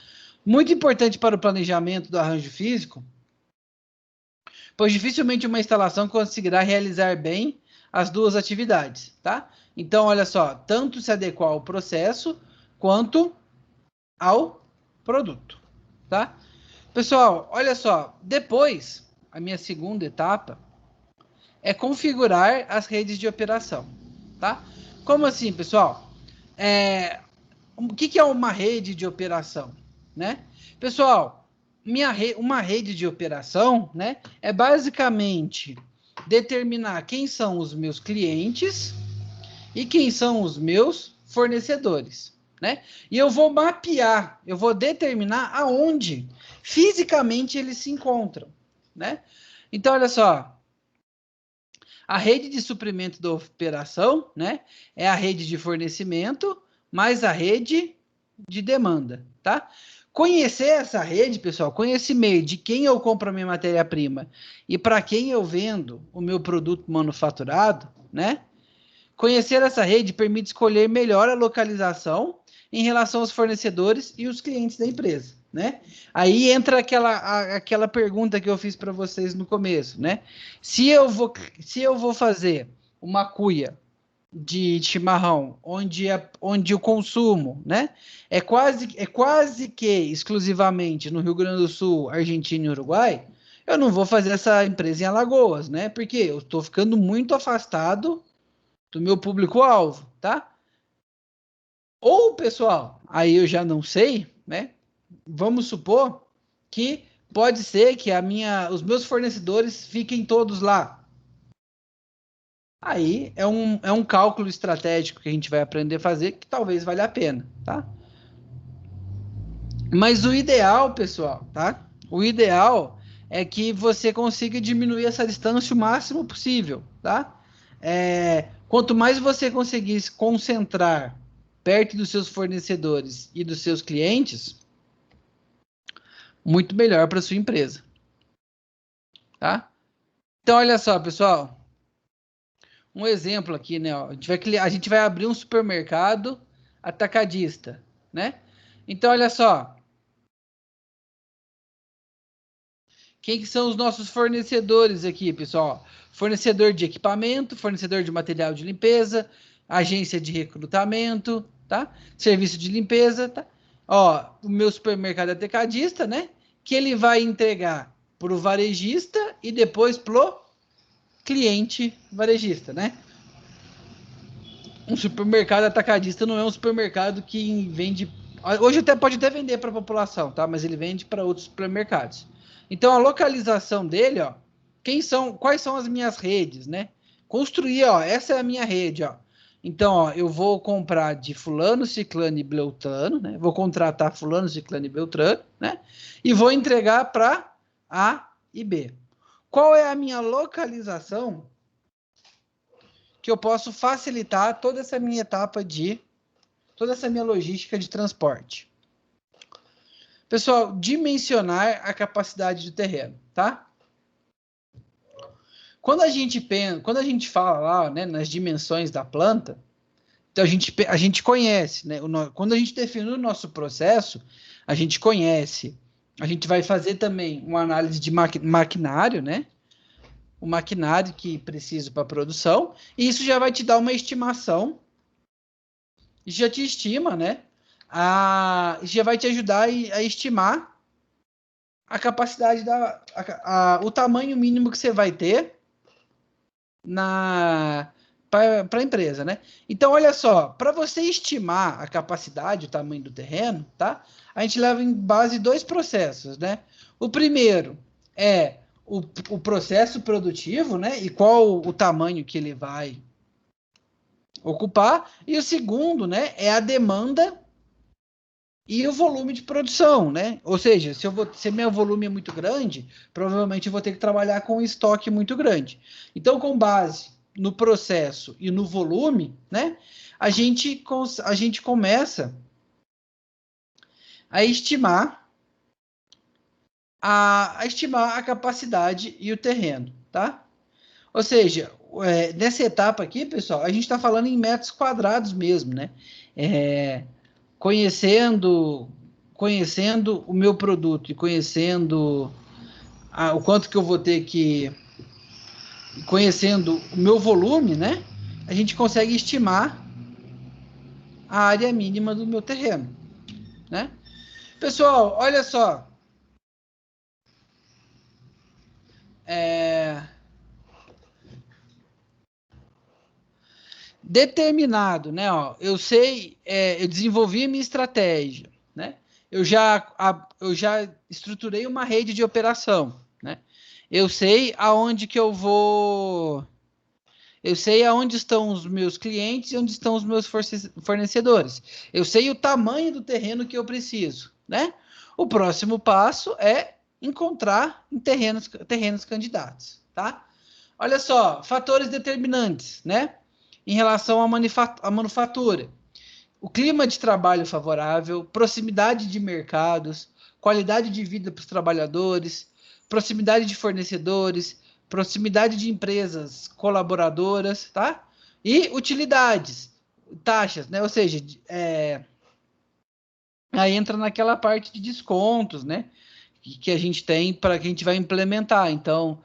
S1: Muito importante para o planejamento do arranjo físico, pois dificilmente uma instalação conseguirá realizar bem as duas atividades, tá? Então, olha só, tanto se adequar ao processo quanto ao produto, tá? Pessoal, olha só, depois, a minha segunda etapa é configurar as redes de operação, tá? Como assim, pessoal? O que é uma rede de operação, né? Pessoal, uma rede de operação, né, é basicamente determinar quem são os meus clientes e quem são os meus fornecedores, né? E eu vou mapear, eu vou determinar aonde fisicamente eles se encontram, né? Então, olha só, a rede de suprimento da operação, né, é a rede de fornecimento mais a rede de demanda, tá? Conhecer essa rede, pessoal, conhecer meio de quem eu compro a minha matéria-prima e para quem eu vendo o meu produto manufaturado, né? Conhecer essa rede permite escolher melhor a localização em relação aos fornecedores e os clientes da empresa, né? Aí entra aquela pergunta que eu fiz para vocês no começo, né? Se eu vou fazer uma cuia de chimarrão, onde o consumo, né, é quase que exclusivamente no Rio Grande do Sul, Argentina e Uruguai, eu não vou fazer essa empresa em Alagoas, né? Porque eu estou ficando muito afastado do meu público-alvo, tá? Ou, pessoal, aí eu já não sei, né? Vamos supor que pode ser que os meus fornecedores fiquem todos lá. Aí é um cálculo estratégico que a gente vai aprender a fazer que talvez valha a pena, tá? Mas o ideal, pessoal, tá? O ideal é que você consiga diminuir essa distância o máximo possível, tá? Quanto mais você conseguir se concentrar perto dos seus fornecedores e dos seus clientes, muito melhor para sua empresa, tá? Então, olha só, pessoal, um exemplo aqui, né? Ó, a gente vai abrir um supermercado atacadista, né? Então, olha só, quem que são os nossos fornecedores aqui, pessoal? Fornecedor de equipamento, fornecedor de material de limpeza, agência de recrutamento, tá? Serviço de limpeza, tá? Ó, o meu supermercado atacadista, né? Que ele vai entregar para o varejista e depois pro cliente varejista, né? Um supermercado atacadista não é um supermercado que vende Hoje pode até vender para a população, tá? Mas ele vende para outros supermercados. Então, a localização dele, ó, quais são as minhas redes, né? Construir, ó, essa é a minha rede, ó. Então, ó, eu vou comprar de fulano, ciclano e beltrano, né? Vou contratar fulano, ciclano e beltrano, né? E vou entregar para A e B. Qual é a minha localização que eu posso facilitar toda essa minha toda essa minha logística de transporte? Pessoal, dimensionar a capacidade do terreno, tá? Quando a gente fala lá, né, nas dimensões da planta, então a gente conhece, né? Quando a gente define o nosso processo, a gente conhece. A gente vai fazer também uma análise de maquinário, né? O maquinário que preciso para a produção, e isso já vai te dar uma estimação, já te estima, né? Já vai te ajudar a estimar a capacidade o tamanho mínimo que você vai ter para a empresa, né? Então, olha só, para você estimar a capacidade, o tamanho do terreno, tá? A gente leva em base dois processos, né? O primeiro é o processo produtivo, né? E qual o tamanho que ele vai ocupar. E o segundo, né? É a demanda e o volume de produção, né? Ou seja, se meu volume é muito grande, provavelmente eu vou ter que trabalhar com um estoque muito grande. Então, com base no processo e no volume, né? A gente começa a estimar a capacidade e o terreno, tá? Ou seja, nessa etapa aqui, pessoal, a gente está falando em metros quadrados mesmo, né? Conhecendo o meu produto e conhecendo o quanto que eu vou ter que... Conhecendo o meu volume, né? A gente consegue estimar a área mínima do meu terreno, né? Pessoal, olha só. Determinado, né? Ó, eu sei, eu desenvolvi minha estratégia, né? Eu já estruturei uma rede de operação, né? Eu sei aonde que eu vou... Eu sei aonde estão os meus clientes e onde estão os meus fornecedores. Eu sei o tamanho do terreno que eu preciso, né? O próximo passo é encontrar terrenos candidatos, tá? Olha só, fatores determinantes, né? Em relação à manufatura. O clima de trabalho favorável, proximidade de mercados, qualidade de vida para os trabalhadores, proximidade de fornecedores, proximidade de empresas colaboradoras, tá? E utilidades, taxas, né? Ou seja, aí entra naquela parte de descontos, né? Que a gente tem para que a gente vai implementar. Então,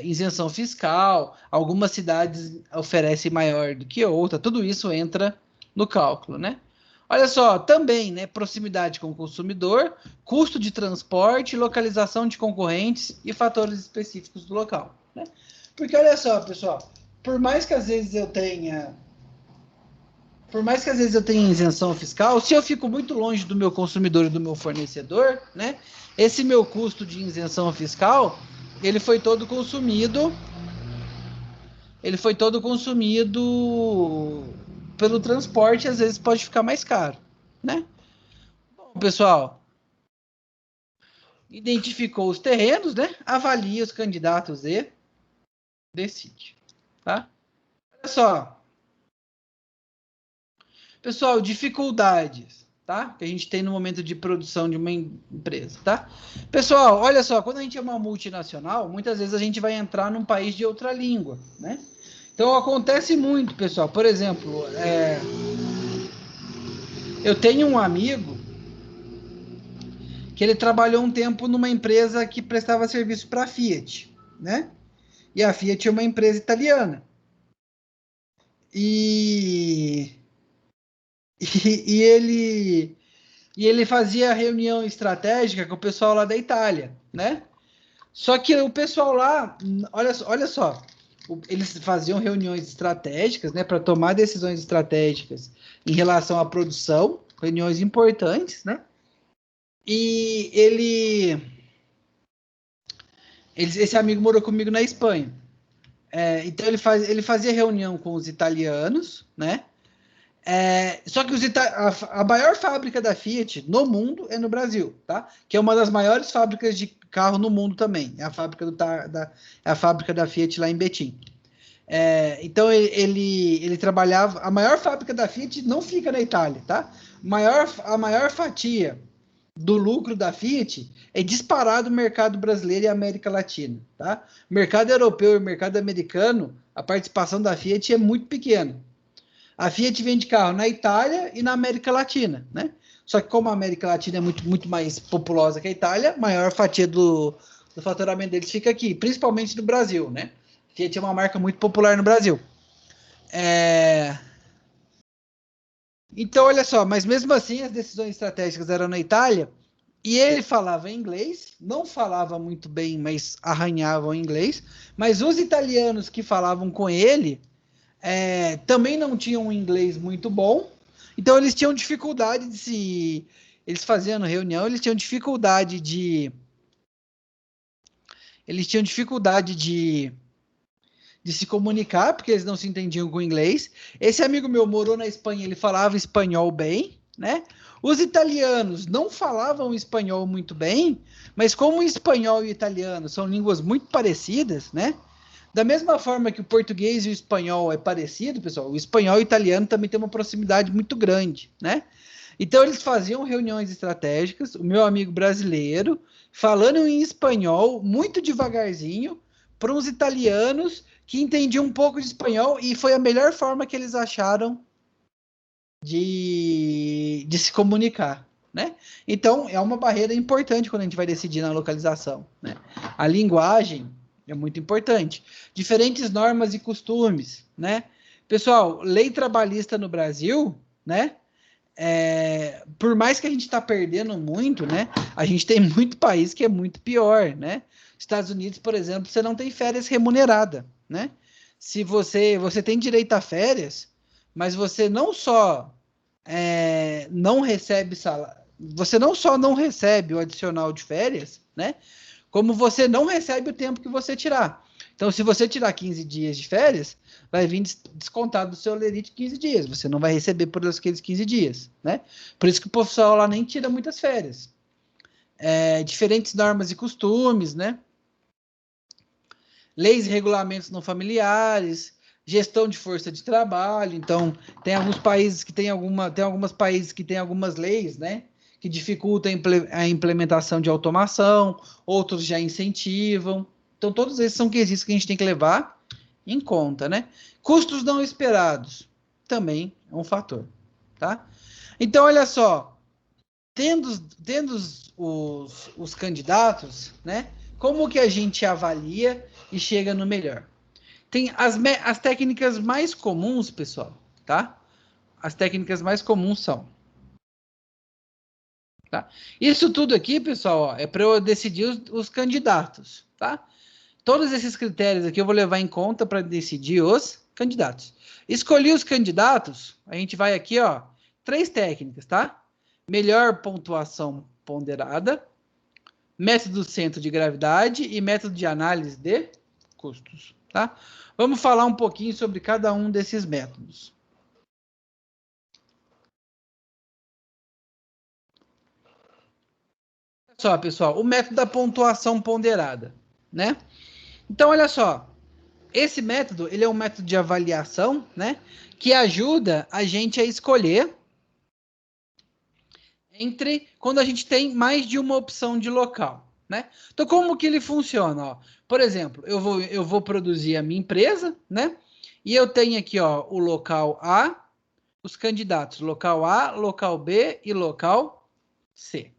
S1: isenção fiscal, algumas cidades oferecem maior do que outra, tudo isso entra no cálculo, né? Olha só, também, né, proximidade com o consumidor, custo de transporte, localização de concorrentes e fatores específicos do local, né? Porque olha só, pessoal, por mais que às vezes eu tenha isenção fiscal, se eu fico muito longe do meu consumidor e do meu fornecedor, né? Esse meu custo de isenção fiscal, ele foi todo consumido pelo transporte, às vezes pode ficar mais caro, né? Bom, pessoal, identificou os terrenos, né? Avalia os candidatos e decide, tá? Olha só. Pessoal, dificuldades, tá? Que a gente tem no momento de produção de uma empresa, tá? Pessoal, olha só, quando a gente é uma multinacional, muitas vezes a gente vai entrar num país de outra língua, né? Então acontece muito, pessoal. Por exemplo, eu tenho um amigo que ele trabalhou um tempo numa empresa que prestava serviço para a Fiat, né? E a Fiat é uma empresa italiana. E ele fazia reunião estratégica com o pessoal lá da Itália, né? Só que o pessoal lá, olha só, eles faziam reuniões estratégicas, né, para tomar decisões estratégicas em relação à produção, reuniões importantes, né? E esse amigo morou comigo na Espanha. Então ele fazia reunião com os italianos, né? Só que a maior fábrica da Fiat no mundo é no Brasil, tá? Que é uma das maiores fábricas de carro no mundo também. É a fábrica é a fábrica da Fiat lá em Betim. Então ele trabalhava. A maior fábrica da Fiat não fica na Itália, tá? A maior fatia do lucro da Fiat é disparado no mercado brasileiro e América Latina, tá? Mercado europeu e mercado americano, a participação da Fiat é muito pequena. A Fiat vende carro na Itália e na América Latina, né? Só que como a América Latina é muito mais populosa que a Itália, a maior fatia do faturamento deles fica aqui, principalmente no Brasil, né? Fiat é uma marca muito popular no Brasil. Então, olha só, mas mesmo assim as decisões estratégicas eram na Itália e ele falava inglês, não falava muito bem, mas arranhava o inglês, mas os italianos que falavam com ele também não tinham um inglês muito bom, então eles tinham dificuldade de se... Eles faziam reunião, eles tinham dificuldade de se comunicar, porque eles não se entendiam com o inglês. Esse amigo meu morou na Espanha, ele falava espanhol bem, né? Os italianos não falavam espanhol muito bem, mas como o espanhol e o italiano são línguas muito parecidas, né? Da mesma forma que o português e o espanhol é parecido, pessoal, o espanhol e o italiano também tem uma proximidade muito grande, né? Então eles faziam reuniões estratégicas, o meu amigo brasileiro, falando em espanhol, muito devagarzinho, para uns italianos que entendiam um pouco de espanhol, e foi a melhor forma que eles acharam de se comunicar, né? Então é uma barreira importante quando a gente vai decidir na localização, né? A linguagem é muito importante. Diferentes normas e costumes, né? Pessoal, lei trabalhista no Brasil, né? Por mais que a gente está perdendo muito, né? A gente tem muito país que é muito pior, né? Estados Unidos, por exemplo, você não tem férias remunerada, né? Se você tem direito a férias, mas você não só não recebe salário, você não só não recebe o adicional de férias, né? Como você não recebe o tempo que você tirar. Então, se você tirar 15 dias de férias, vai vir descontado do seu lerite 15 dias. Você não vai receber por aqueles 15 dias, né? Por isso que o pessoal lá nem tira muitas férias. Diferentes normas e costumes, né? Leis e regulamentos não familiares, gestão de força de trabalho. Então, tem alguns países que tem algumas países que têm algumas leis, né? Que dificultam a implementação de automação, outros já incentivam. Então, todos esses são quesitos que a gente tem que levar em conta, né? Custos não esperados também é um fator, tá? Então, olha só, tendo os candidatos, né? Como que a gente avalia e chega no melhor? Tem as técnicas mais comuns, pessoal, tá? As técnicas mais comuns são... Tá? Isso tudo aqui, pessoal, ó, é para eu decidir os candidatos, tá? Todos esses critérios aqui eu vou levar em conta para decidir os candidatos. Escolhi os candidatos, a gente vai aqui, ó, 3 técnicas, tá? Melhor pontuação ponderada, método centro de gravidade e método de análise de custos, tá? Vamos falar um pouquinho sobre cada um desses métodos. Olha só, pessoal, o método da pontuação ponderada, né? Então, olha só, esse método, ele é um método de avaliação, né? Que ajuda a gente a escolher entre quando a gente tem mais de uma opção de local, né? Então, como que ele funciona? Ó? Por exemplo, eu vou produzir a minha empresa, né? E eu tenho aqui, ó, o local A, os candidatos, local A, local B e local C,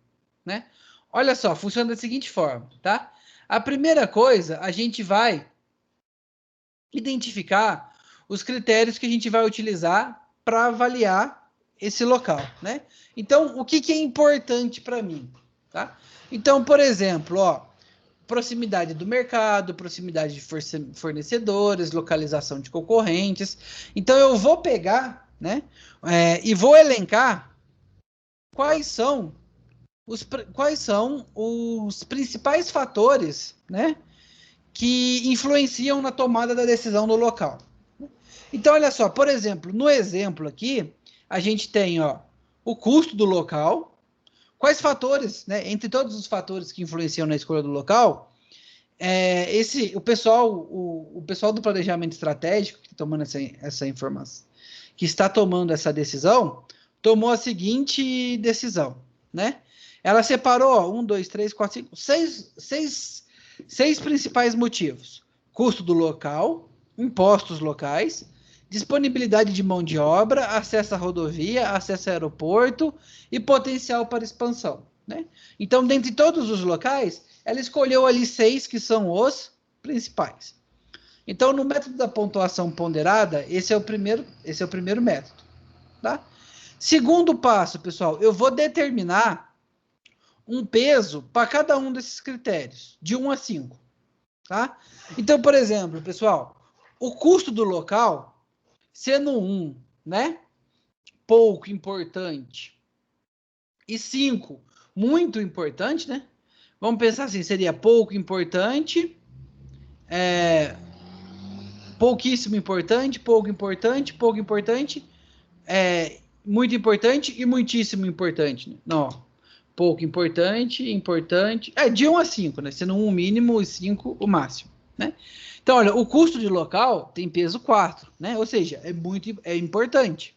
S1: né? Olha só, funciona da seguinte forma, tá? A primeira coisa, a gente vai identificar os critérios que a gente vai utilizar para avaliar esse local, né? Então, o que é importante para mim, tá? Então, por exemplo, ó, proximidade do mercado, proximidade de fornecedores, localização de concorrentes. Então, eu vou pegar, né, e vou elencar quais são os principais fatores, né, que influenciam na tomada da decisão no local. Então, olha só, por exemplo, no exemplo aqui, a gente tem, ó, o custo do local. Quais fatores, né, entre todos os fatores que influenciam na escolha do local, o pessoal do planejamento estratégico que está tomando essa informação, que está tomando essa decisão, tomou a seguinte decisão, né? Ela separou, ó, 1, 2, 3, 4, 5, 6 principais motivos: custo do local, impostos locais, disponibilidade de mão de obra, acesso à rodovia, acesso ao aeroporto e potencial para expansão, né? Então, dentre todos os locais, ela escolheu ali 6 que são os principais. Então, no método da pontuação ponderada, esse é o primeiro método, tá? Segundo passo, pessoal, eu vou determinar um peso para cada um desses critérios, de 1 a 5, tá? Então, por exemplo, pessoal, o custo do local, sendo 1, né, pouco importante, e 5, muito importante, né? Vamos pensar assim, seria pouco importante, pouquíssimo importante, pouco importante, pouco importante, muito importante e muitíssimo importante, né? Não, ó, pouco importante, importante, de 1 a 5, né? Sendo 1 o mínimo e 5 o máximo, né? Então, olha, o custo de local tem peso 4, né? Ou seja, é importante.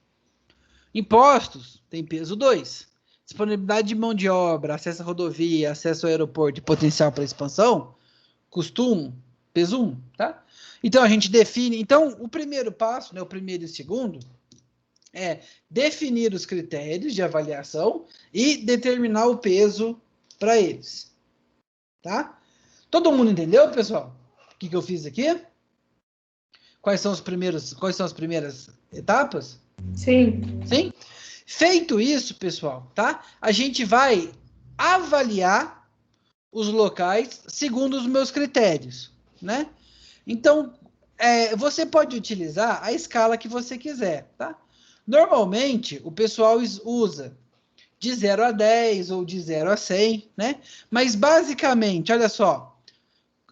S1: Impostos tem peso 2. Disponibilidade de mão de obra, acesso à rodovia, acesso ao aeroporto e potencial para expansão, custo 1, peso 1, tá? Então, a gente define... Então, o primeiro passo, né, o primeiro e o segundo, é definir os critérios de avaliação e determinar o peso para eles, tá? Todo mundo entendeu, pessoal? O que eu fiz aqui? Quais são as primeiras etapas?
S3: Sim.
S1: Sim? Feito isso, pessoal, tá? A gente vai avaliar os locais segundo os meus critérios, né? Então, você pode utilizar a escala que você quiser, tá? Normalmente, o pessoal usa de 0 a 10 ou de 0 a 100, né? Mas, basicamente, olha só,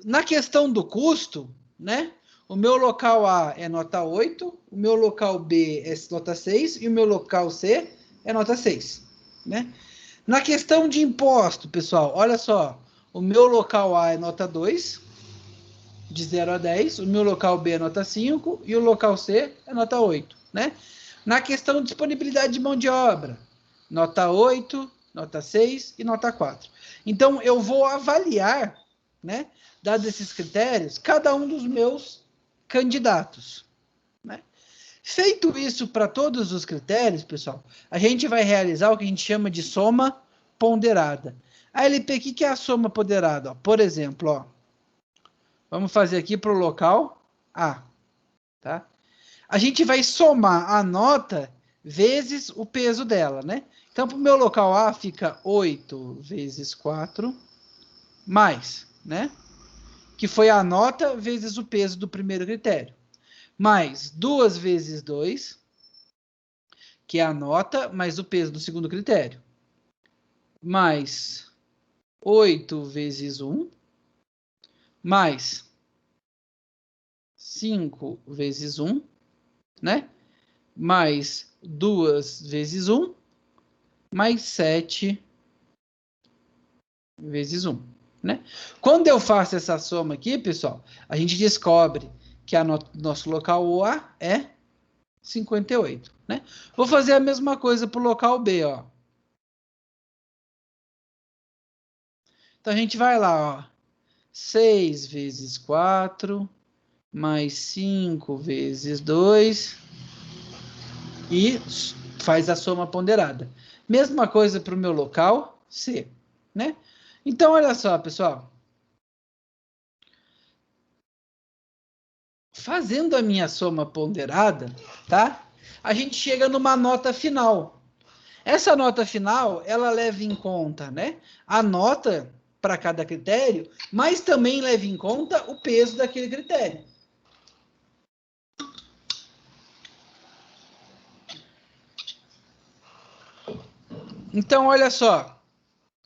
S1: na questão do custo, né? O meu local A é nota 8, o meu local B é nota 6 e o meu local C é nota 6, né? Na questão de imposto, pessoal, olha só, o meu local A é nota 2, de 0 a 10, o meu local B é nota 5 e o local C é nota 8, né? Na questão de disponibilidade de mão de obra, nota 8, nota 6 e nota 4. Então, eu vou avaliar, né, dados esses critérios, cada um dos meus candidatos, né? Feito isso para todos os critérios, pessoal, a gente vai realizar o que a gente chama de soma ponderada. A LP, o que é a soma ponderada? Ó, por exemplo, ó, vamos fazer aqui para o local A, tá? A gente vai somar a nota vezes o peso dela, né? Então, para o meu local A fica 8 vezes 4, mais, né? Que foi a nota vezes o peso do primeiro critério. Mais 2 vezes 2, que é a nota mais o peso do segundo critério. Mais 8 vezes 1, mais 5 vezes 1, né? Mais 2 vezes 1, mais 7 vezes 1, né? Quando eu faço essa soma aqui, pessoal, a gente descobre que nosso local A é 58, né? Vou fazer a mesma coisa para o local B, ó. Então, a gente vai lá, ó. 6 vezes 4, mais 5 vezes 2, e faz a soma ponderada. Mesma coisa para o meu local C, né? Então, olha só, pessoal. Fazendo a minha soma ponderada, tá? A gente chega numa nota final. Essa nota final, ela leva em conta, né, a nota para cada critério, mas também leva em conta o peso daquele critério. Então, olha só.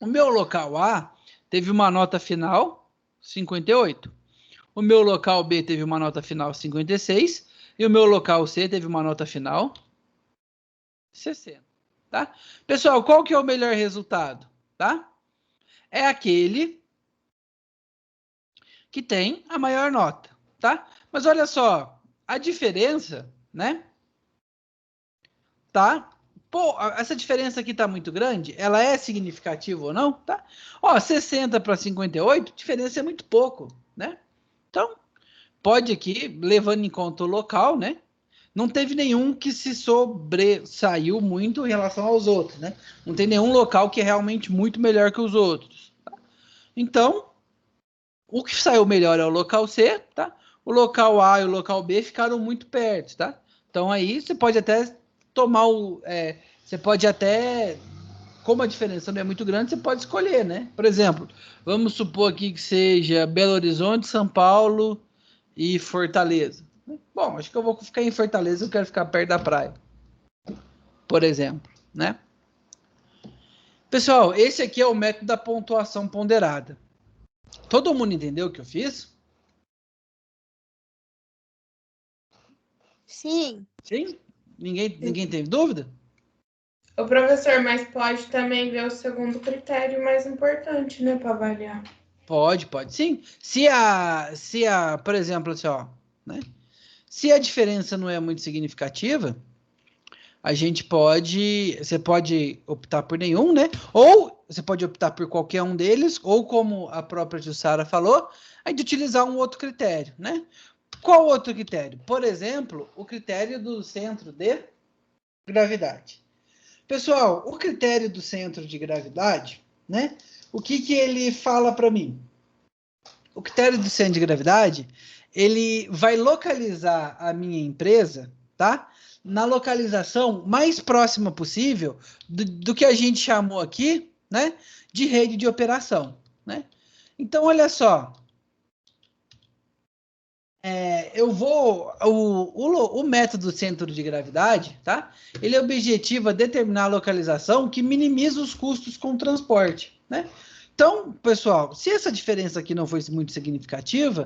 S1: O meu local A teve uma nota final 58. O meu local B teve uma nota final 56. E o meu local C teve uma nota final 60. Tá? Pessoal, qual que é o melhor resultado? Tá? É aquele que tem a maior nota. Tá? Mas olha só, a diferença, né? Tá? Pô, essa diferença aqui tá muito grande? Ela é significativa ou não? Tá? Ó, 60 para 58, diferença é muito pouco, né? Então, pode aqui, levando em conta o local, né? Não teve nenhum que se sobressaiu muito em relação aos outros, né? Não tem nenhum local que é realmente muito melhor que os outros. Tá? Então, o que saiu melhor é o local C, tá? O local A e o local B ficaram muito perto, tá? Então aí você pode até tomar você pode até, como a diferença não é muito grande, você pode escolher, né? Por exemplo, vamos supor aqui que seja Belo Horizonte, São Paulo e Fortaleza. Bom, acho que eu vou ficar em Fortaleza, eu quero ficar perto da praia, por exemplo, né? Pessoal, esse aqui é o método da pontuação ponderada. Todo mundo entendeu o que eu fiz?
S2: Sim.
S1: Sim? Ninguém teve dúvida?
S3: O professor, mas pode também ver o segundo critério mais importante, né, para avaliar.
S1: Pode sim. Por exemplo, assim, ó, né? Se a diferença não é muito significativa, você pode optar por nenhum, né? Ou você pode optar por qualquer um deles, ou como a própria Jussara falou, a gente utilizar um outro critério, né? Qual outro critério? Por exemplo, o critério do centro de gravidade. Pessoal, o critério do centro de gravidade, né? O que ele fala para mim? O critério do centro de gravidade, ele vai localizar a minha empresa, tá? Na localização mais próxima possível do que a gente chamou aqui, né? De rede de operação, né? Então, olha só. O método centro de gravidade, tá? Ele objetiva determinar a localização que minimiza os custos com o transporte, né? Então, pessoal, se essa diferença aqui não foi muito significativa,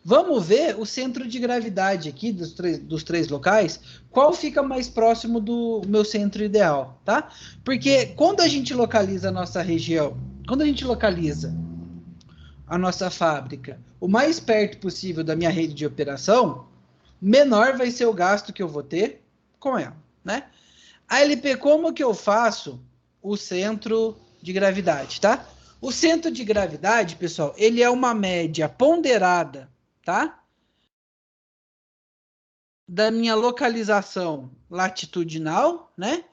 S1: vamos ver o centro de gravidade aqui dos três locais, qual fica mais próximo do meu centro ideal, tá? Porque quando a gente localiza a nossa região, quando a gente localiza a nossa fábrica o mais perto possível da minha rede de operação, menor vai ser o gasto que eu vou ter com ela, né? A LP, como que eu faço o centro de gravidade, tá? O centro de gravidade, pessoal, ele é uma média ponderada, tá? Da minha localização latitudinal, né?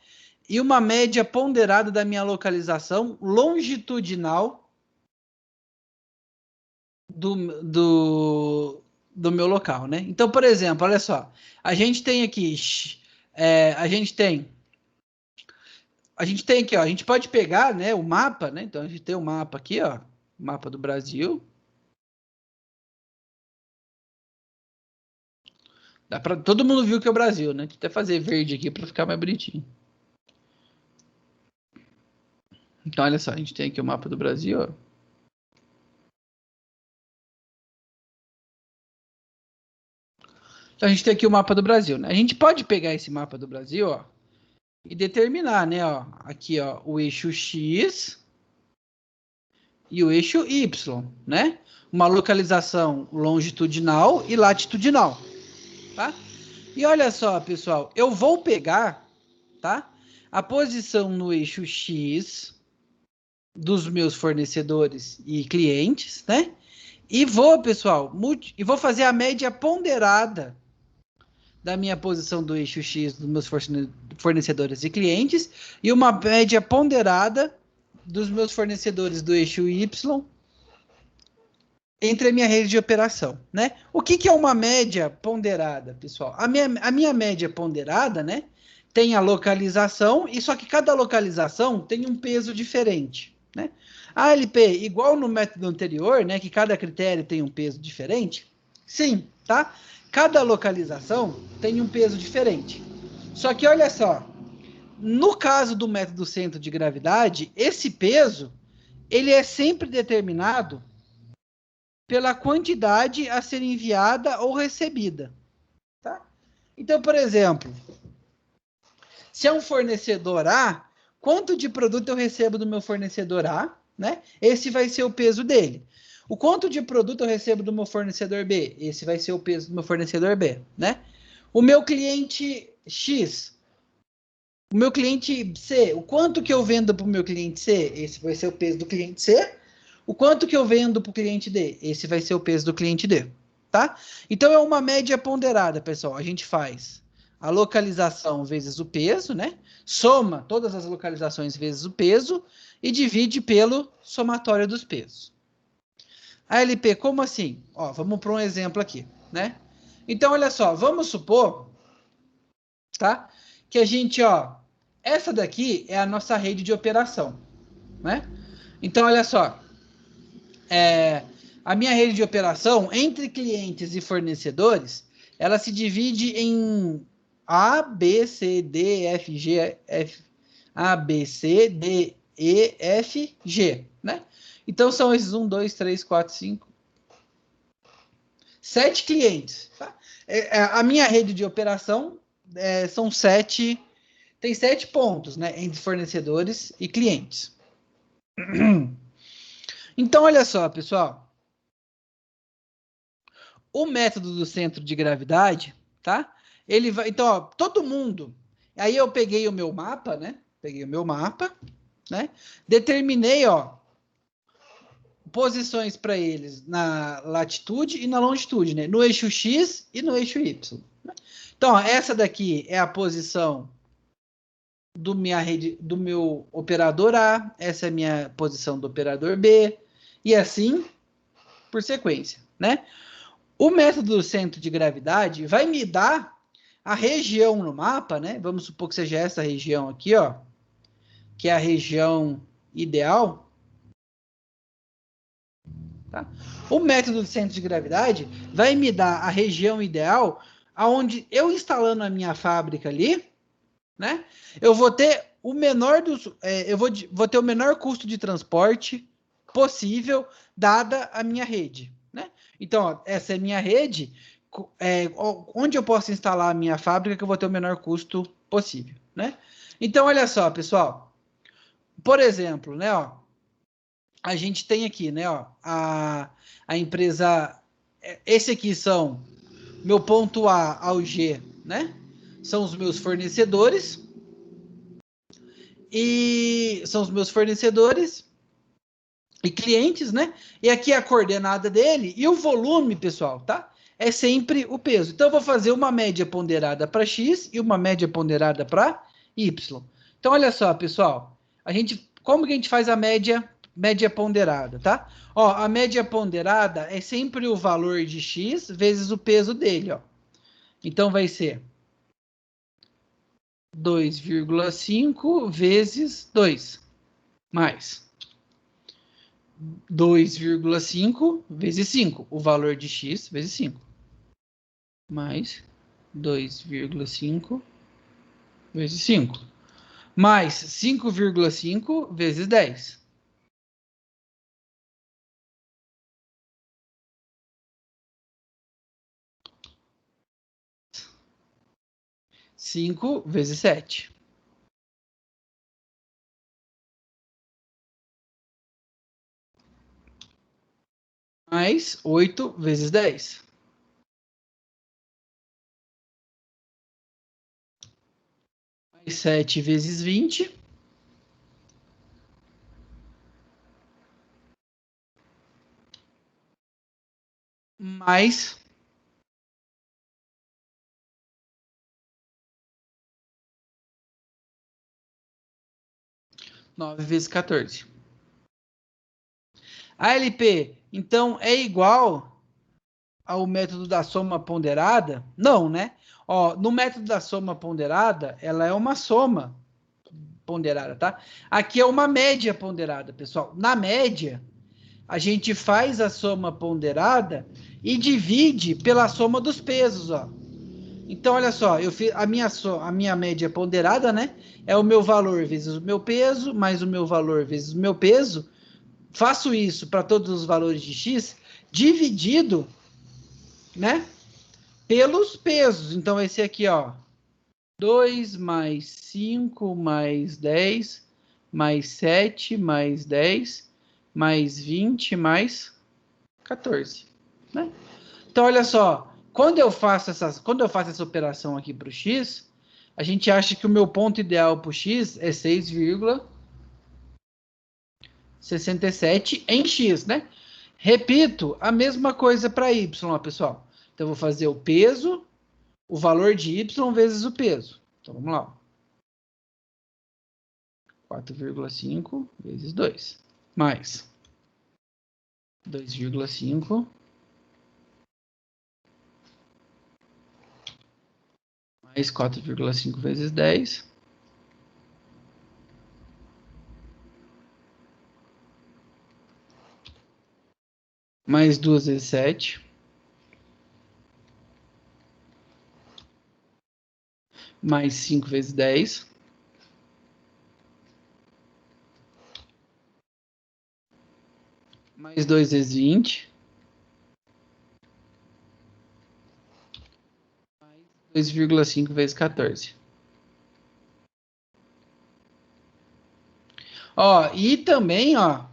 S1: E uma média ponderada da minha localização longitudinal do meu local, né? Então, por exemplo, olha só, a gente tem aqui, a gente tem aqui, ó, a gente pode pegar, né, o mapa, né? Então a gente tem o mapa aqui, ó, mapa do Brasil. Dá para todo mundo viu que é o Brasil, né? Deixa eu até fazer verde aqui para ficar mais bonitinho. Então, olha só, a gente tem aqui o mapa do Brasil, ó. Então, a gente tem aqui o mapa do Brasil, né? A gente pode pegar esse mapa do Brasil, ó, e determinar, né, ó, aqui, ó, o eixo X e o eixo Y, né? Uma localização longitudinal e latitudinal, tá? E olha só, pessoal, eu vou pegar, tá? A posição no eixo X dos meus fornecedores e clientes, né? E vou, pessoal, vou fazer a média ponderada da minha posição do eixo X dos meus fornecedores e clientes e uma média ponderada dos meus fornecedores do eixo Y entre a minha rede de operação, né? O que é uma média ponderada, pessoal? A minha média ponderada, né? Tem a localização, e só que cada localização tem um peso diferente, né? A LP, igual no método anterior, né? Que cada critério tem um peso diferente. Sim, tá? Cada localização tem um peso diferente. Só que olha só, no caso do método centro de gravidade, esse peso, ele é sempre determinado pela quantidade a ser enviada ou recebida. Tá? Então, por exemplo, se é um fornecedor A, quanto de produto eu recebo do meu fornecedor A, né? Esse vai ser o peso dele. O quanto de produto eu recebo do meu fornecedor B? Esse vai ser o peso do meu fornecedor B, né? O meu cliente X, o meu cliente C, o quanto que eu vendo para o meu cliente C? Esse vai ser o peso do cliente C. O quanto que eu vendo para o cliente D? Esse vai ser o peso do cliente D, tá? Então é uma média ponderada, pessoal. A gente faz a localização vezes o peso, né? Soma todas as localizações vezes o peso e divide pelo somatório dos pesos. ALP, como assim? Ó, vamos para um exemplo aqui, né? Então, olha só, vamos supor, tá? Que a gente, ó, essa daqui é a nossa rede de operação, né? Então, olha só, a minha rede de operação entre clientes e fornecedores, ela se divide em A, B, C, D, F, G, F, A, B, C, D, E, F, G, né? Então, são esses 1, 2, 3, 4, 5, 7 clientes, tá? A minha rede de operação são 7, tem 7 pontos, né? Entre fornecedores e clientes. Então, olha só, pessoal. O método do centro de gravidade, tá? Ele vai, então, ó, todo mundo. Aí eu peguei o meu mapa, né? Peguei o meu mapa, né? Determinei, ó, posições para eles na latitude e na longitude, né? No eixo X e no eixo Y. Então, ó, essa daqui é a posição do minha rede, do meu operador A, essa é a minha posição do operador B, e assim por sequência, né? O método do centro de gravidade vai me dar a região no mapa, né? Vamos supor que seja essa região aqui, ó, que é a região ideal. Tá? O método do centro de gravidade vai me dar a região ideal aonde eu instalando a minha fábrica ali, né? Eu vou ter o menor dos, vou ter o menor custo de transporte possível dada a minha rede, né? Então, ó, essa é a minha rede, onde eu posso instalar a minha fábrica que eu vou ter o menor custo possível, né? Então, olha só, pessoal. Por exemplo, né, ó, a gente tem aqui, né, ó, a empresa, esse aqui são meu ponto A ao G, né? São os meus fornecedores. E são os meus fornecedores e clientes, né? E aqui é a coordenada dele e o volume, pessoal, tá? É sempre o peso. Então, eu vou fazer uma média ponderada para X e uma média ponderada para Y. Então, olha só, pessoal. Como que a gente faz a média ponderada, tá? Ó, a média ponderada é sempre o valor de X vezes o peso dele, ó. Então, vai ser 2,5 vezes 2, mais 2,5 vezes 5, o valor de X vezes 5, mais 2,5 vezes 5, mais 5,5 vezes 10. Cinco vezes 7. Mais 8 vezes 10. Mais 7 vezes 20. Mais 9 vezes 14. ALP, então, é igual ao método da soma ponderada? Não, né? Ó, no método da soma ponderada, ela é uma soma ponderada, tá? Aqui é uma média ponderada, pessoal. Na média, a gente faz a soma ponderada e divide pela soma dos pesos, ó. Então, olha só, eu fiz a minha média ponderada, né? É o meu valor vezes o meu peso, mais o meu valor vezes o meu peso. Faço isso para todos os valores de x, dividido, né? Pelos pesos. Então, vai ser aqui, ó. 2 mais 5 mais 10 mais 7 mais 10 mais 20 mais 14, né? Então, olha só, quando eu faço essa operação aqui para o x, a gente acha que o meu ponto ideal para o x é 6,67 em x, né? Repito, a mesma coisa para y, ó, pessoal. Então, eu vou fazer o peso, o valor de y vezes o peso. Então, vamos lá. 4,5 vezes 2, mais 2,5 mais 4,5 vezes 10, mais 2 vezes 7, mais 5 vezes 10, mais 2 vezes 20, mais 2,5 vezes 14. Ó, e também, ó,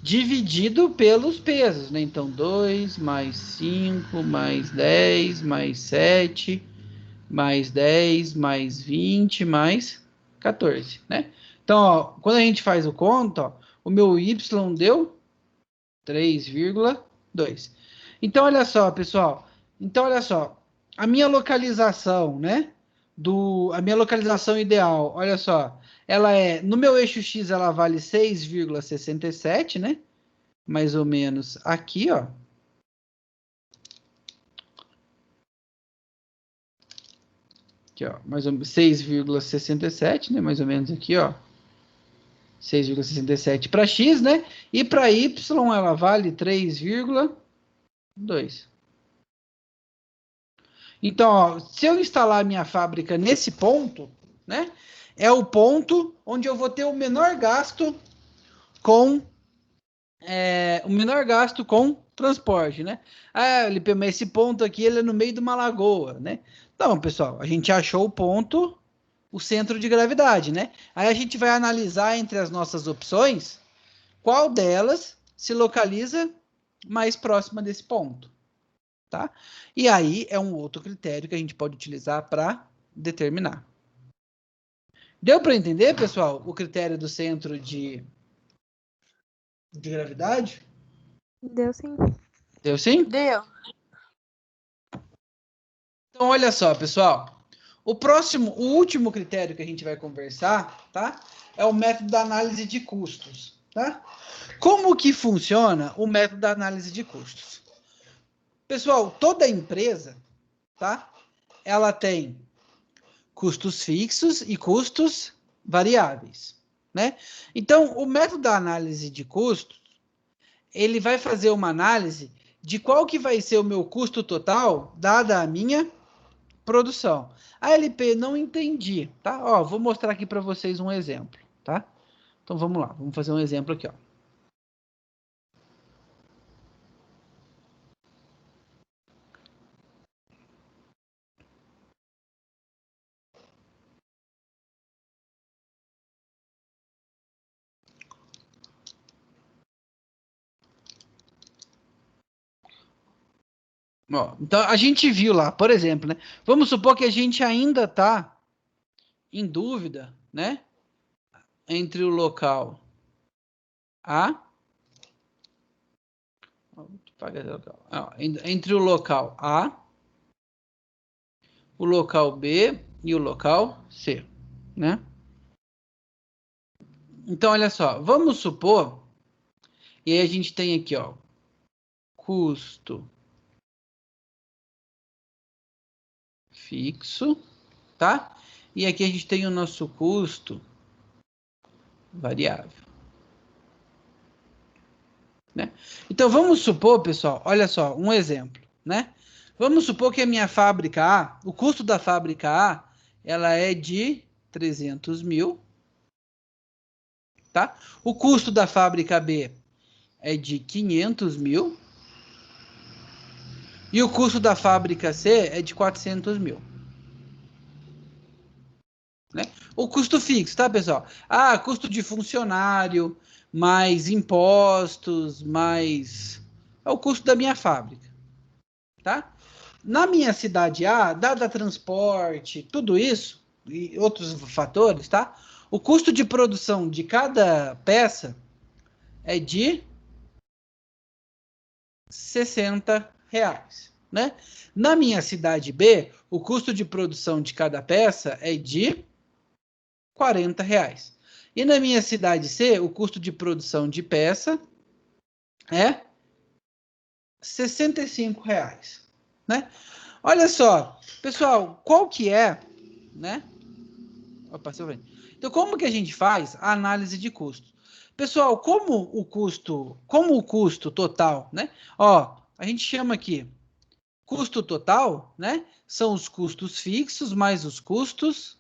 S1: dividido pelos pesos, né? Então, 2 mais 5 mais 10 mais 7 mais 10 mais 20 mais 14, né? Então, ó, quando a gente faz o conto, ó, o meu y deu 3,2. Então, olha só, pessoal. Então, olha só. A minha localização, né? A minha localização ideal, olha só. Ela é, no meu eixo X, ela vale 6,67, né? Mais ou menos aqui, ó. Aqui, ó. Mais ou menos 6,67, né? Mais ou menos aqui, ó. 6,67 para X, né? E para Y, ela vale 3,2. Então, ó, se eu instalar a minha fábrica nesse ponto, né? É o ponto onde eu vou ter o menor gasto com transporte, né? Ah, Lipe, mas esse ponto aqui ele é no meio de uma lagoa, né? Não, pessoal, a gente achou o ponto, o centro de gravidade, né? Aí a gente vai analisar entre as nossas opções qual delas se localiza mais próxima desse ponto, tá? E aí é um outro critério que a gente pode utilizar para determinar. Deu para entender, pessoal, o critério do centro de gravidade?
S2: Deu sim.
S1: Deu sim?
S2: Deu.
S1: Então, olha só, pessoal. O último critério que a gente vai conversar, tá? É o método da análise de custos, tá? Como que funciona o método da análise de custos? Pessoal, toda empresa, tá? Ela tem custos fixos e custos variáveis, né? Então, o método da análise de custos, ele vai fazer uma análise de qual que vai ser o meu custo total, dada a minha produção. A LP, não entendi, tá? Ó, vou mostrar aqui para vocês um exemplo, tá? Então, vamos lá, vamos fazer um exemplo aqui, ó. Ó, então, a gente viu lá, por exemplo, né? Vamos supor que a gente ainda está em dúvida, né? Entre o local A, entre o local A, o local B e o local C, né? Então, olha só, vamos supor, e aí a gente tem aqui, ó, custo fixo, tá? E aqui a gente tem o nosso custo variável, né? Então, vamos supor, pessoal, olha só, um exemplo, né? Vamos supor que a minha fábrica A, o custo da fábrica A, ela é de 300 mil, tá? O custo da fábrica B é de 500 mil. E o custo da fábrica C é de 400 mil. Né? O custo fixo, tá, pessoal? Ah, custo de funcionário, mais impostos, mais... É o custo da minha fábrica, tá? Na minha cidade A, dada transporte, tudo isso, e outros fatores, tá? O custo de produção de cada peça é de 60 reais, né? Na minha cidade B, o custo de produção de cada peça é de 40 reais. E na minha cidade C, o custo de produção de peça é 65 reais, né? Olha só, pessoal, qual que é, né? Opa, então, como que a gente faz a análise de custo? Pessoal, como o custo total, né? Ó, a gente chama aqui custo total, né? São os custos fixos mais os custos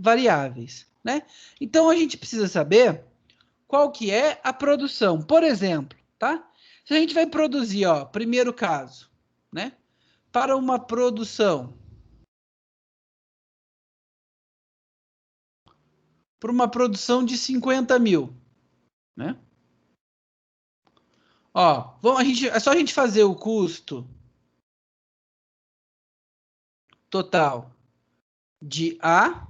S1: variáveis, né? Então a gente precisa saber qual que é a produção. Por exemplo, tá? Se a gente vai produzir, ó, primeiro caso, né? Para uma produção, de 50 mil, né? Ó, é só a gente fazer o custo total de A,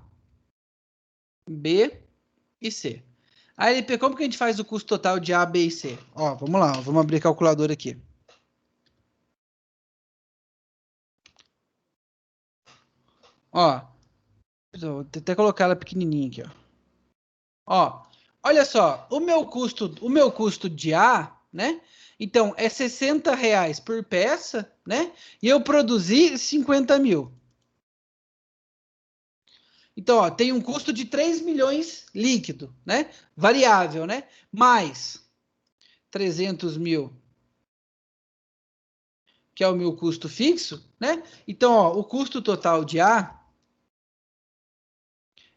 S1: B e C. Aí, LP, como que a gente faz o custo total de A, B e C? Ó, vamos lá, vamos abrir a calculadora aqui. Ó, vou até colocar ela pequenininha aqui, ó. Ó, olha só, o meu custo de A, né? Então, é 60 reais por peça, né? E eu produzi 50 mil. Então, ó, tem um custo de 3 milhões líquido, né? Variável, né? Mais 300 mil, que é o meu custo fixo, né? Então, ó, o custo total de A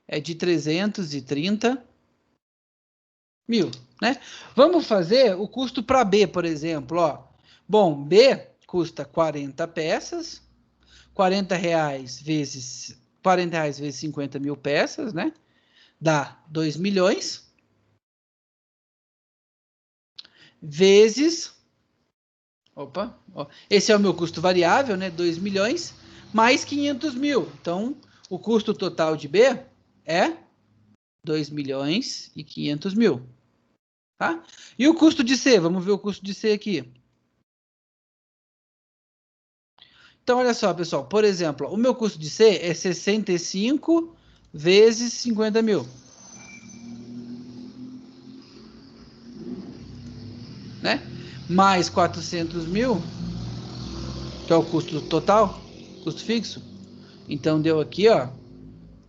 S1: é de 330 mil, né? Vamos fazer o custo para B, por exemplo, ó. Bom, B custa 40 peças, 40 reais vezes 50 mil peças, né? Dá 2 milhões. Vezes, opa, ó, esse é o meu custo variável, né? 2 milhões, mais 500 mil. Então, o custo total de B é 2 milhões e 500 mil. Tá? E o custo de C? Vamos ver o custo de C aqui. Então, olha só, pessoal. Por exemplo, o meu custo de C é 65 vezes 50 mil. Né? Mais 400 mil, que é o custo total, custo fixo. Então, deu aqui, ó,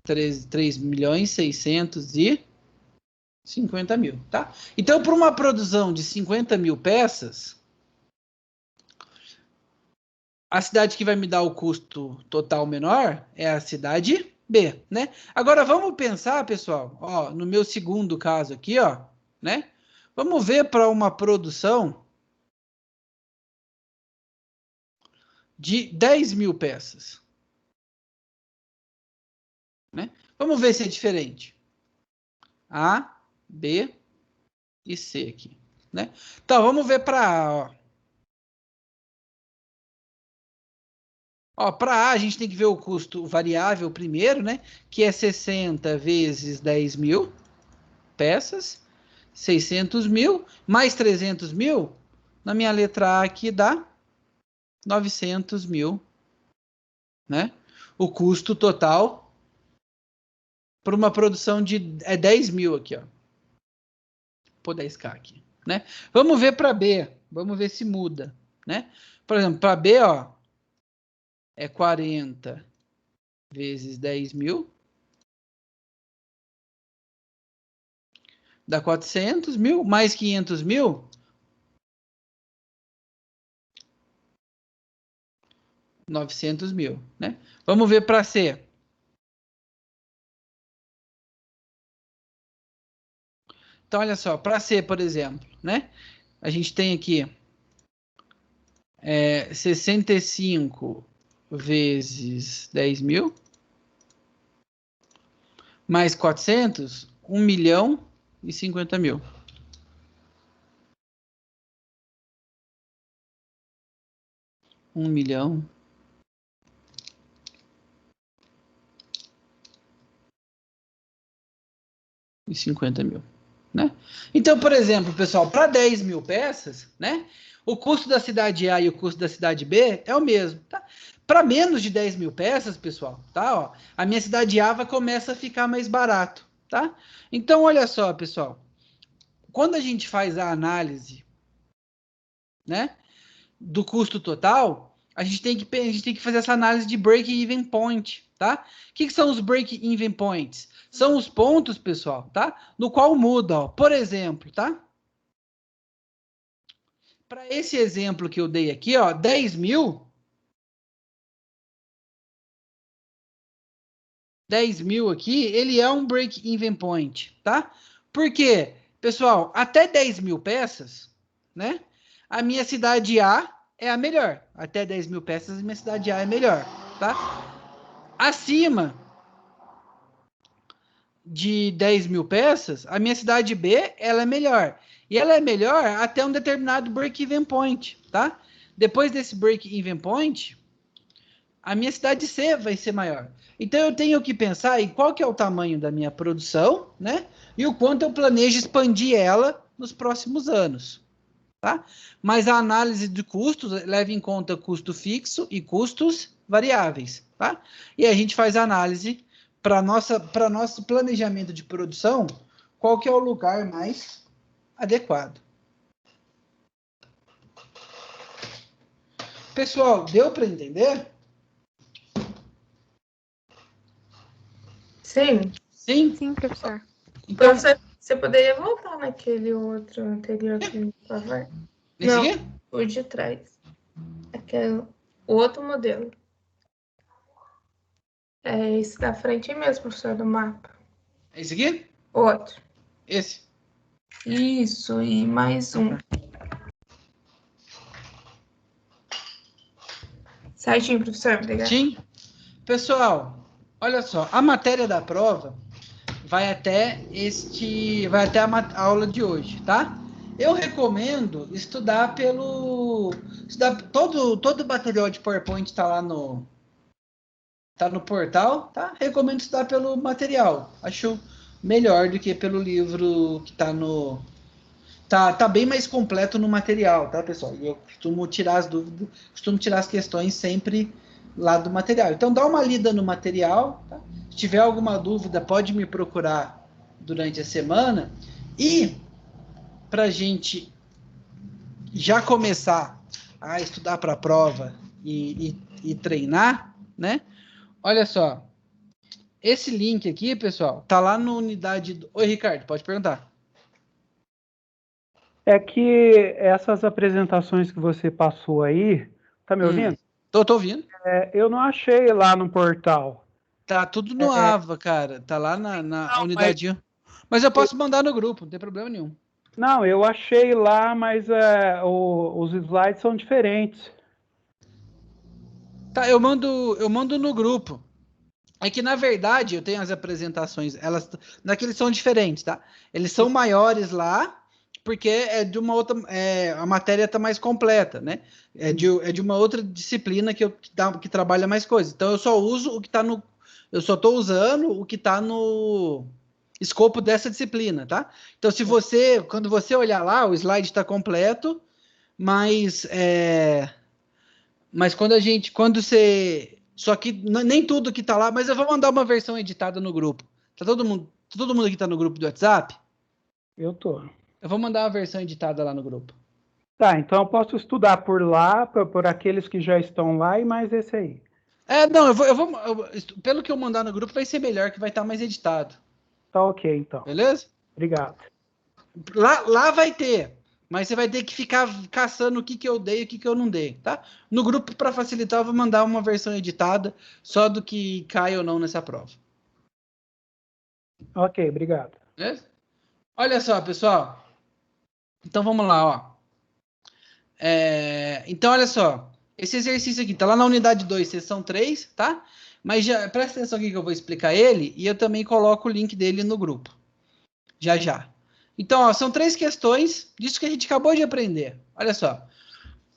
S1: 3 milhões 650 mil, tá? Então, para uma produção de 50 mil peças, a cidade que vai me dar o custo total menor é a cidade B, né? Agora, vamos pensar, pessoal, ó, no meu segundo caso aqui, ó, né? Vamos ver para uma produção de 10 mil peças, né? Vamos ver se é diferente. A, B e C aqui, né? Então, vamos ver para A, ó. Ó, para A, a gente tem que ver o custo variável primeiro, né? Que é 60 vezes 10 mil peças, 600 mil, mais 300 mil, na minha letra A aqui dá 900 mil, né? O custo total para uma produção de 10 mil aqui, ó. Vou pôr 10K aqui, né? Vamos ver para B, vamos ver se muda, né? Por exemplo, para B, ó, é 40 vezes 10 mil, dá 400 mil, mais 500 mil, 900 mil, né? Vamos ver para C. Então, olha só, para C, por exemplo, né? A gente tem aqui 65 vezes 10 mil, mais 400, 1 milhão e 50 mil. Um milhão e 50 mil, né? Então, por exemplo, pessoal, para 10 mil peças, né? O custo da cidade A e o custo da cidade B é o mesmo, tá? Para menos de 10 mil peças, pessoal, tá? Ó, a minha cidade A começa a ficar mais barato, tá? Então, olha só, pessoal. Quando a gente faz a análise, né, do custo total, a gente tem que fazer essa análise de break-even point, tá? O que são os break-even points? São os pontos, pessoal, tá? No qual muda, ó. Por exemplo, tá? Para esse exemplo que eu dei aqui, ó, 10 mil. 10 mil aqui, ele é um break-even point, tá? Por quê? Pessoal, até 10 mil peças, né? A minha cidade A é a melhor. Até 10 mil peças, a minha cidade A é melhor, tá? Acima de 10 mil peças, a minha cidade B, ela é melhor. E ela é melhor até um determinado break-even point, tá? Depois desse break-even point, a minha cidade C vai ser maior. Então, eu tenho que pensar em qual que é o tamanho da minha produção, né? E o quanto eu planejo expandir ela nos próximos anos, tá? Mas a análise de custos leva em conta custo fixo e custos variáveis, tá? E a gente faz a análise para nosso planejamento de produção, qual que é o lugar mais adequado. Pessoal, deu para entender?
S3: Sim.
S1: Sim?
S2: Sim, professor.
S1: Então,
S3: Professor, você poderia voltar naquele outro anterior aqui, por favor?
S1: esse
S3: Não,
S1: aqui?
S3: o de trás. Aquele, o outro modelo. É esse da frente mesmo, professor, do mapa.
S1: Esse aqui?
S3: Outro.
S1: Esse.
S3: Isso, e mais um. Certinho, professor, obrigada.
S1: Sim. Pessoal, olha só, a matéria da prova vai até a aula de hoje, tá? Eu recomendo estudar todo o material de PowerPoint está lá no portal, tá? Recomendo estudar pelo material. Acho melhor do que pelo livro que está no tá bem mais completo no material, tá, pessoal? E eu costumo tirar as dúvidas, costumo tirar as questões sempre lá do material. Então, dá uma lida no material, tá? Se tiver alguma dúvida, pode me procurar durante a semana. E, para a gente já começar a estudar para a prova e treinar, né? Olha só, esse link aqui, pessoal, tá lá na unidade... Oi, Ricardo, pode perguntar.
S4: É que essas apresentações que você passou aí, tá me ouvindo?
S1: Tô ouvindo.
S4: Eu não achei lá no portal.
S1: Tá tudo no AVA, cara. Tá lá na unidade. Mas eu posso mandar no grupo, não tem problema nenhum.
S4: Não, eu achei lá, mas os slides são diferentes.
S1: Tá, eu mando no grupo. É que, na verdade, eu tenho as apresentações, naqueles são diferentes, tá? Eles são maiores lá, porque é de uma outra, a matéria tá mais completa, né? É de uma outra disciplina que trabalha mais coisas. Então, eu só uso o que tá no... Eu só tô usando o que tá no escopo dessa disciplina, tá? Então, quando você olhar lá, o slide está completo, mas quando você... Só que nem tudo que tá lá, mas eu vou mandar uma versão editada no grupo. Todo mundo aqui tá no grupo do WhatsApp?
S4: Eu tô.
S1: Eu vou mandar uma versão editada lá no grupo.
S4: Tá, então eu posso estudar por lá, por aqueles que já estão lá e mais esse aí.
S1: Não, pelo que eu mandar no grupo vai ser melhor, que vai estar mais editado.
S4: Tá ok, então.
S1: Beleza?
S4: Obrigado.
S1: Lá vai ter Mas você vai ter que ficar caçando o que eu dei e o que eu não dei, tá? No grupo, para facilitar, eu vou mandar uma versão editada só do que cai ou não nessa prova.
S4: Ok, obrigado.
S1: Beleza? Olha só, pessoal. Então, vamos lá, ó. Então, olha só. Esse exercício aqui tá lá na unidade 2, seção 3, tá? Mas já presta atenção aqui que eu vou explicar ele e eu também coloco o link dele no grupo. Já, já. Então, ó, são 3 questões disso que a gente acabou de aprender. Olha só.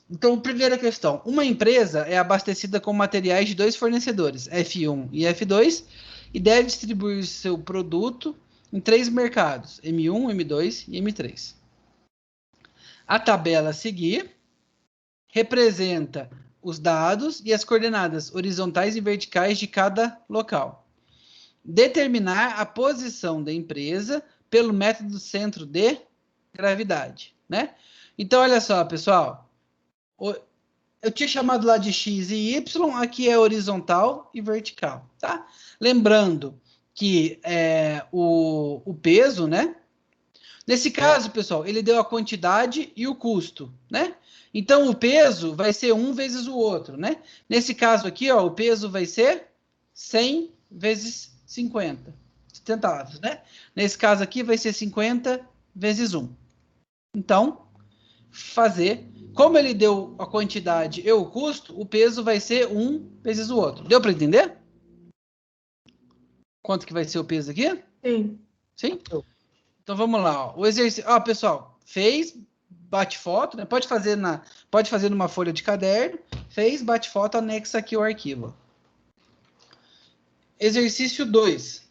S1: Então, primeira questão. Uma empresa é abastecida com materiais de 2 fornecedores, F1 e F2, e deve distribuir seu produto em 3 mercados, M1, M2 e M3. A tabela a seguir representa os dados e as coordenadas horizontais e verticais de cada local. Determinar a posição da empresa pelo método centro de gravidade, né? Então, olha só, pessoal. Eu tinha chamado lá de X e Y, aqui é horizontal e vertical, tá? Lembrando que o peso, né? Nesse caso, pessoal, ele deu a quantidade e o custo, né? Então, o peso vai ser 1 vezes o outro, né? Nesse caso aqui, ó, o peso vai ser 100 vezes 50 centavos, né? Nesse caso aqui vai ser 50 vezes 1. Então, fazer... Como ele deu a quantidade e o custo, o peso vai ser 1 vezes o outro. Deu para entender? Quanto que vai ser o peso aqui?
S3: Sim.
S1: Sim? Então vamos lá. Ó. O exercício. Ó, pessoal, fez, bate foto, né? Pode fazer numa folha de caderno. Fez, bate foto, anexa aqui o arquivo. Exercício 2.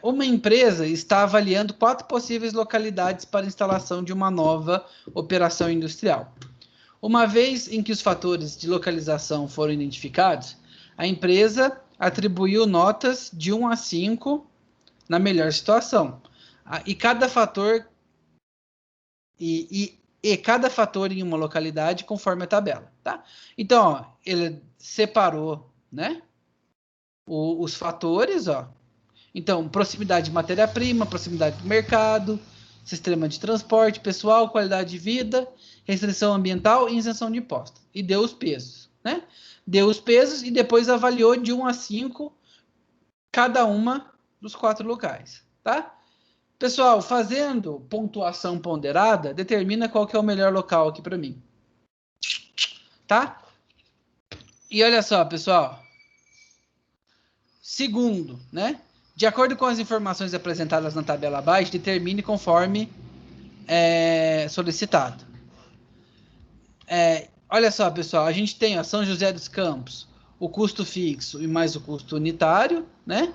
S1: Uma empresa está avaliando 4 possíveis localidades para instalação de uma nova operação industrial. Uma vez em que os fatores de localização foram identificados, a empresa atribuiu notas de 1 a 5 na melhor situação. E cada fator cada fator em uma localidade conforme a tabela, tá? Então, ó, ele separou, né? Os fatores, ó. Então, proximidade de matéria-prima, proximidade do mercado, sistema de transporte, pessoal, qualidade de vida, restrição ambiental e isenção de impostos. E deu os pesos, né? Deu os pesos e depois avaliou de 1 a 5 cada uma dos 4 locais, tá? Pessoal, fazendo pontuação ponderada, determina qual que é o melhor local aqui para mim. Tá? E olha só, pessoal. Segundo, né? De acordo com as informações apresentadas na tabela abaixo, determine conforme solicitado. Olha só, pessoal, a gente tem São José dos Campos, o custo fixo e mais o custo unitário, né?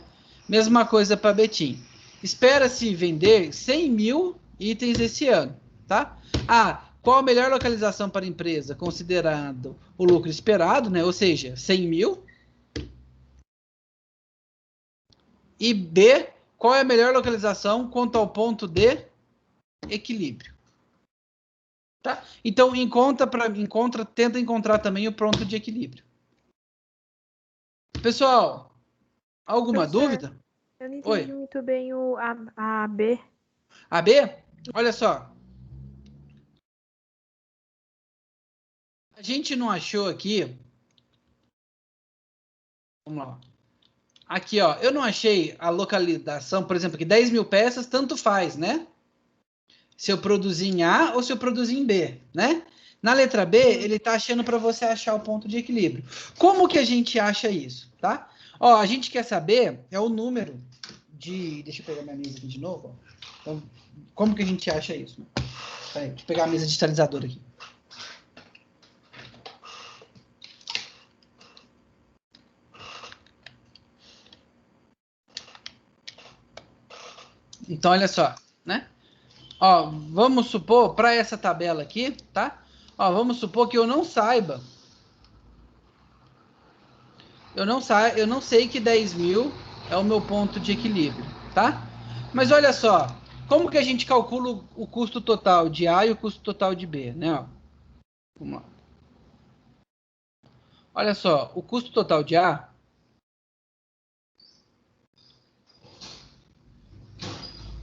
S1: Mesma coisa para Betim. Espera-se vender 100 mil itens esse ano, tá? Qual a melhor localização para a empresa, considerando o lucro esperado, né? Ou seja, 100 mil. E B, qual é a melhor localização quanto ao ponto de equilíbrio. Tá? Então, tenta encontrar também o ponto de equilíbrio. Pessoal, alguma dúvida?
S5: Eu não entendi muito bem o AB.
S1: AB? Olha só. A gente não achou aqui... Vamos lá. Aqui, ó. Eu não achei a localização, por exemplo, aqui 10 mil peças, tanto faz, né? Se eu produzir em A ou se eu produzir em B, né? Na letra B, ele está achando para você achar o ponto de equilíbrio. Como que a gente acha isso, tá? Ó, a gente quer saber o número de... Deixa eu pegar minha mesa aqui de novo. Ó. Então, como que a gente acha isso? Peraí, deixa eu pegar a mesa digitalizadora aqui. Então, olha só, né? Ó, vamos supor, para essa tabela aqui, tá? Ó, vamos supor que eu não saiba. Eu não sei que 10 mil é o meu ponto de equilíbrio, tá? Mas olha só, como que a gente calcula o custo total de A e o custo total de B, né? Ó, vamos lá. Olha só, o custo total de A...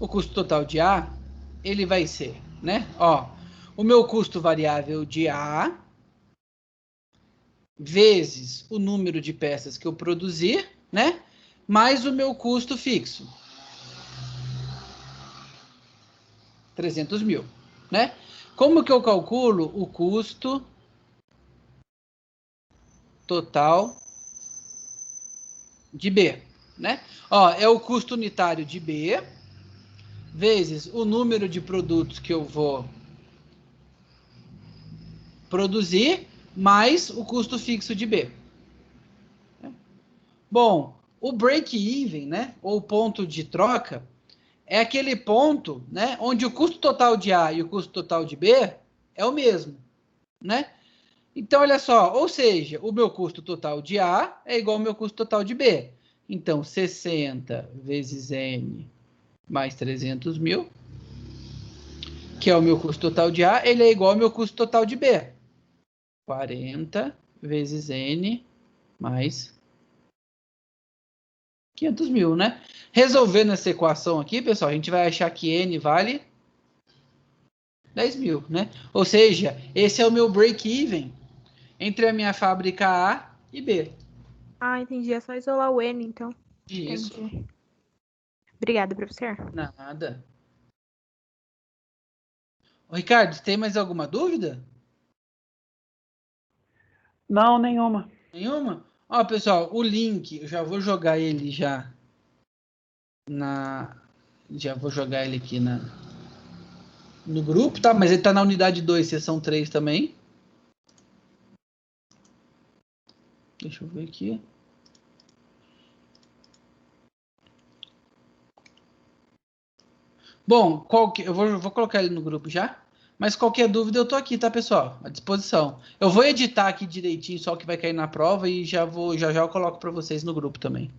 S1: O custo total de A, ele vai ser né? Ó, o meu custo variável de A vezes o número de peças que eu produzir, né? Mais o meu custo fixo. 300 mil, né? Como que eu calculo o custo total de B, né? Ó, é o custo unitário de B vezes o número de produtos que eu vou produzir mais o custo fixo de B. Bom, o break-even, né, ou ponto de troca, é aquele ponto, né, onde o custo total de A e o custo total de B é o mesmo, né? Então, olha só, ou seja, o meu custo total de A é igual ao meu custo total de B. Então, 60 vezes N mais 300 mil, que é o meu custo total de A, ele é igual ao meu custo total de B. 40 vezes N mais 500 mil, né? Resolvendo essa equação aqui, pessoal, a gente vai achar que N vale 10 mil, né? Ou seja, esse é o meu break-even entre a minha fábrica A e B.
S5: Ah, entendi. É só isolar o N, então.
S1: Isso.
S5: Entendi. Obrigada, professor.
S1: Nada. Ô, Ricardo, tem mais alguma dúvida?
S4: Não, nenhuma.
S1: Nenhuma? Ó, pessoal, o link, eu já vou jogar ele já na... Já vou jogar ele aqui no grupo, tá? Mas ele tá na unidade 2, seção 3 também. Deixa eu ver aqui. Bom, eu vou colocar ele no grupo já. Mas qualquer dúvida eu tô aqui, tá, pessoal? À disposição. Eu vou editar aqui direitinho só o que vai cair na prova e já eu coloco para vocês no grupo também.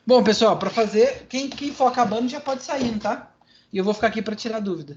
S1: Bom, pessoal, para fazer, quem for acabando já pode sair, tá? E eu vou ficar aqui para tirar dúvida.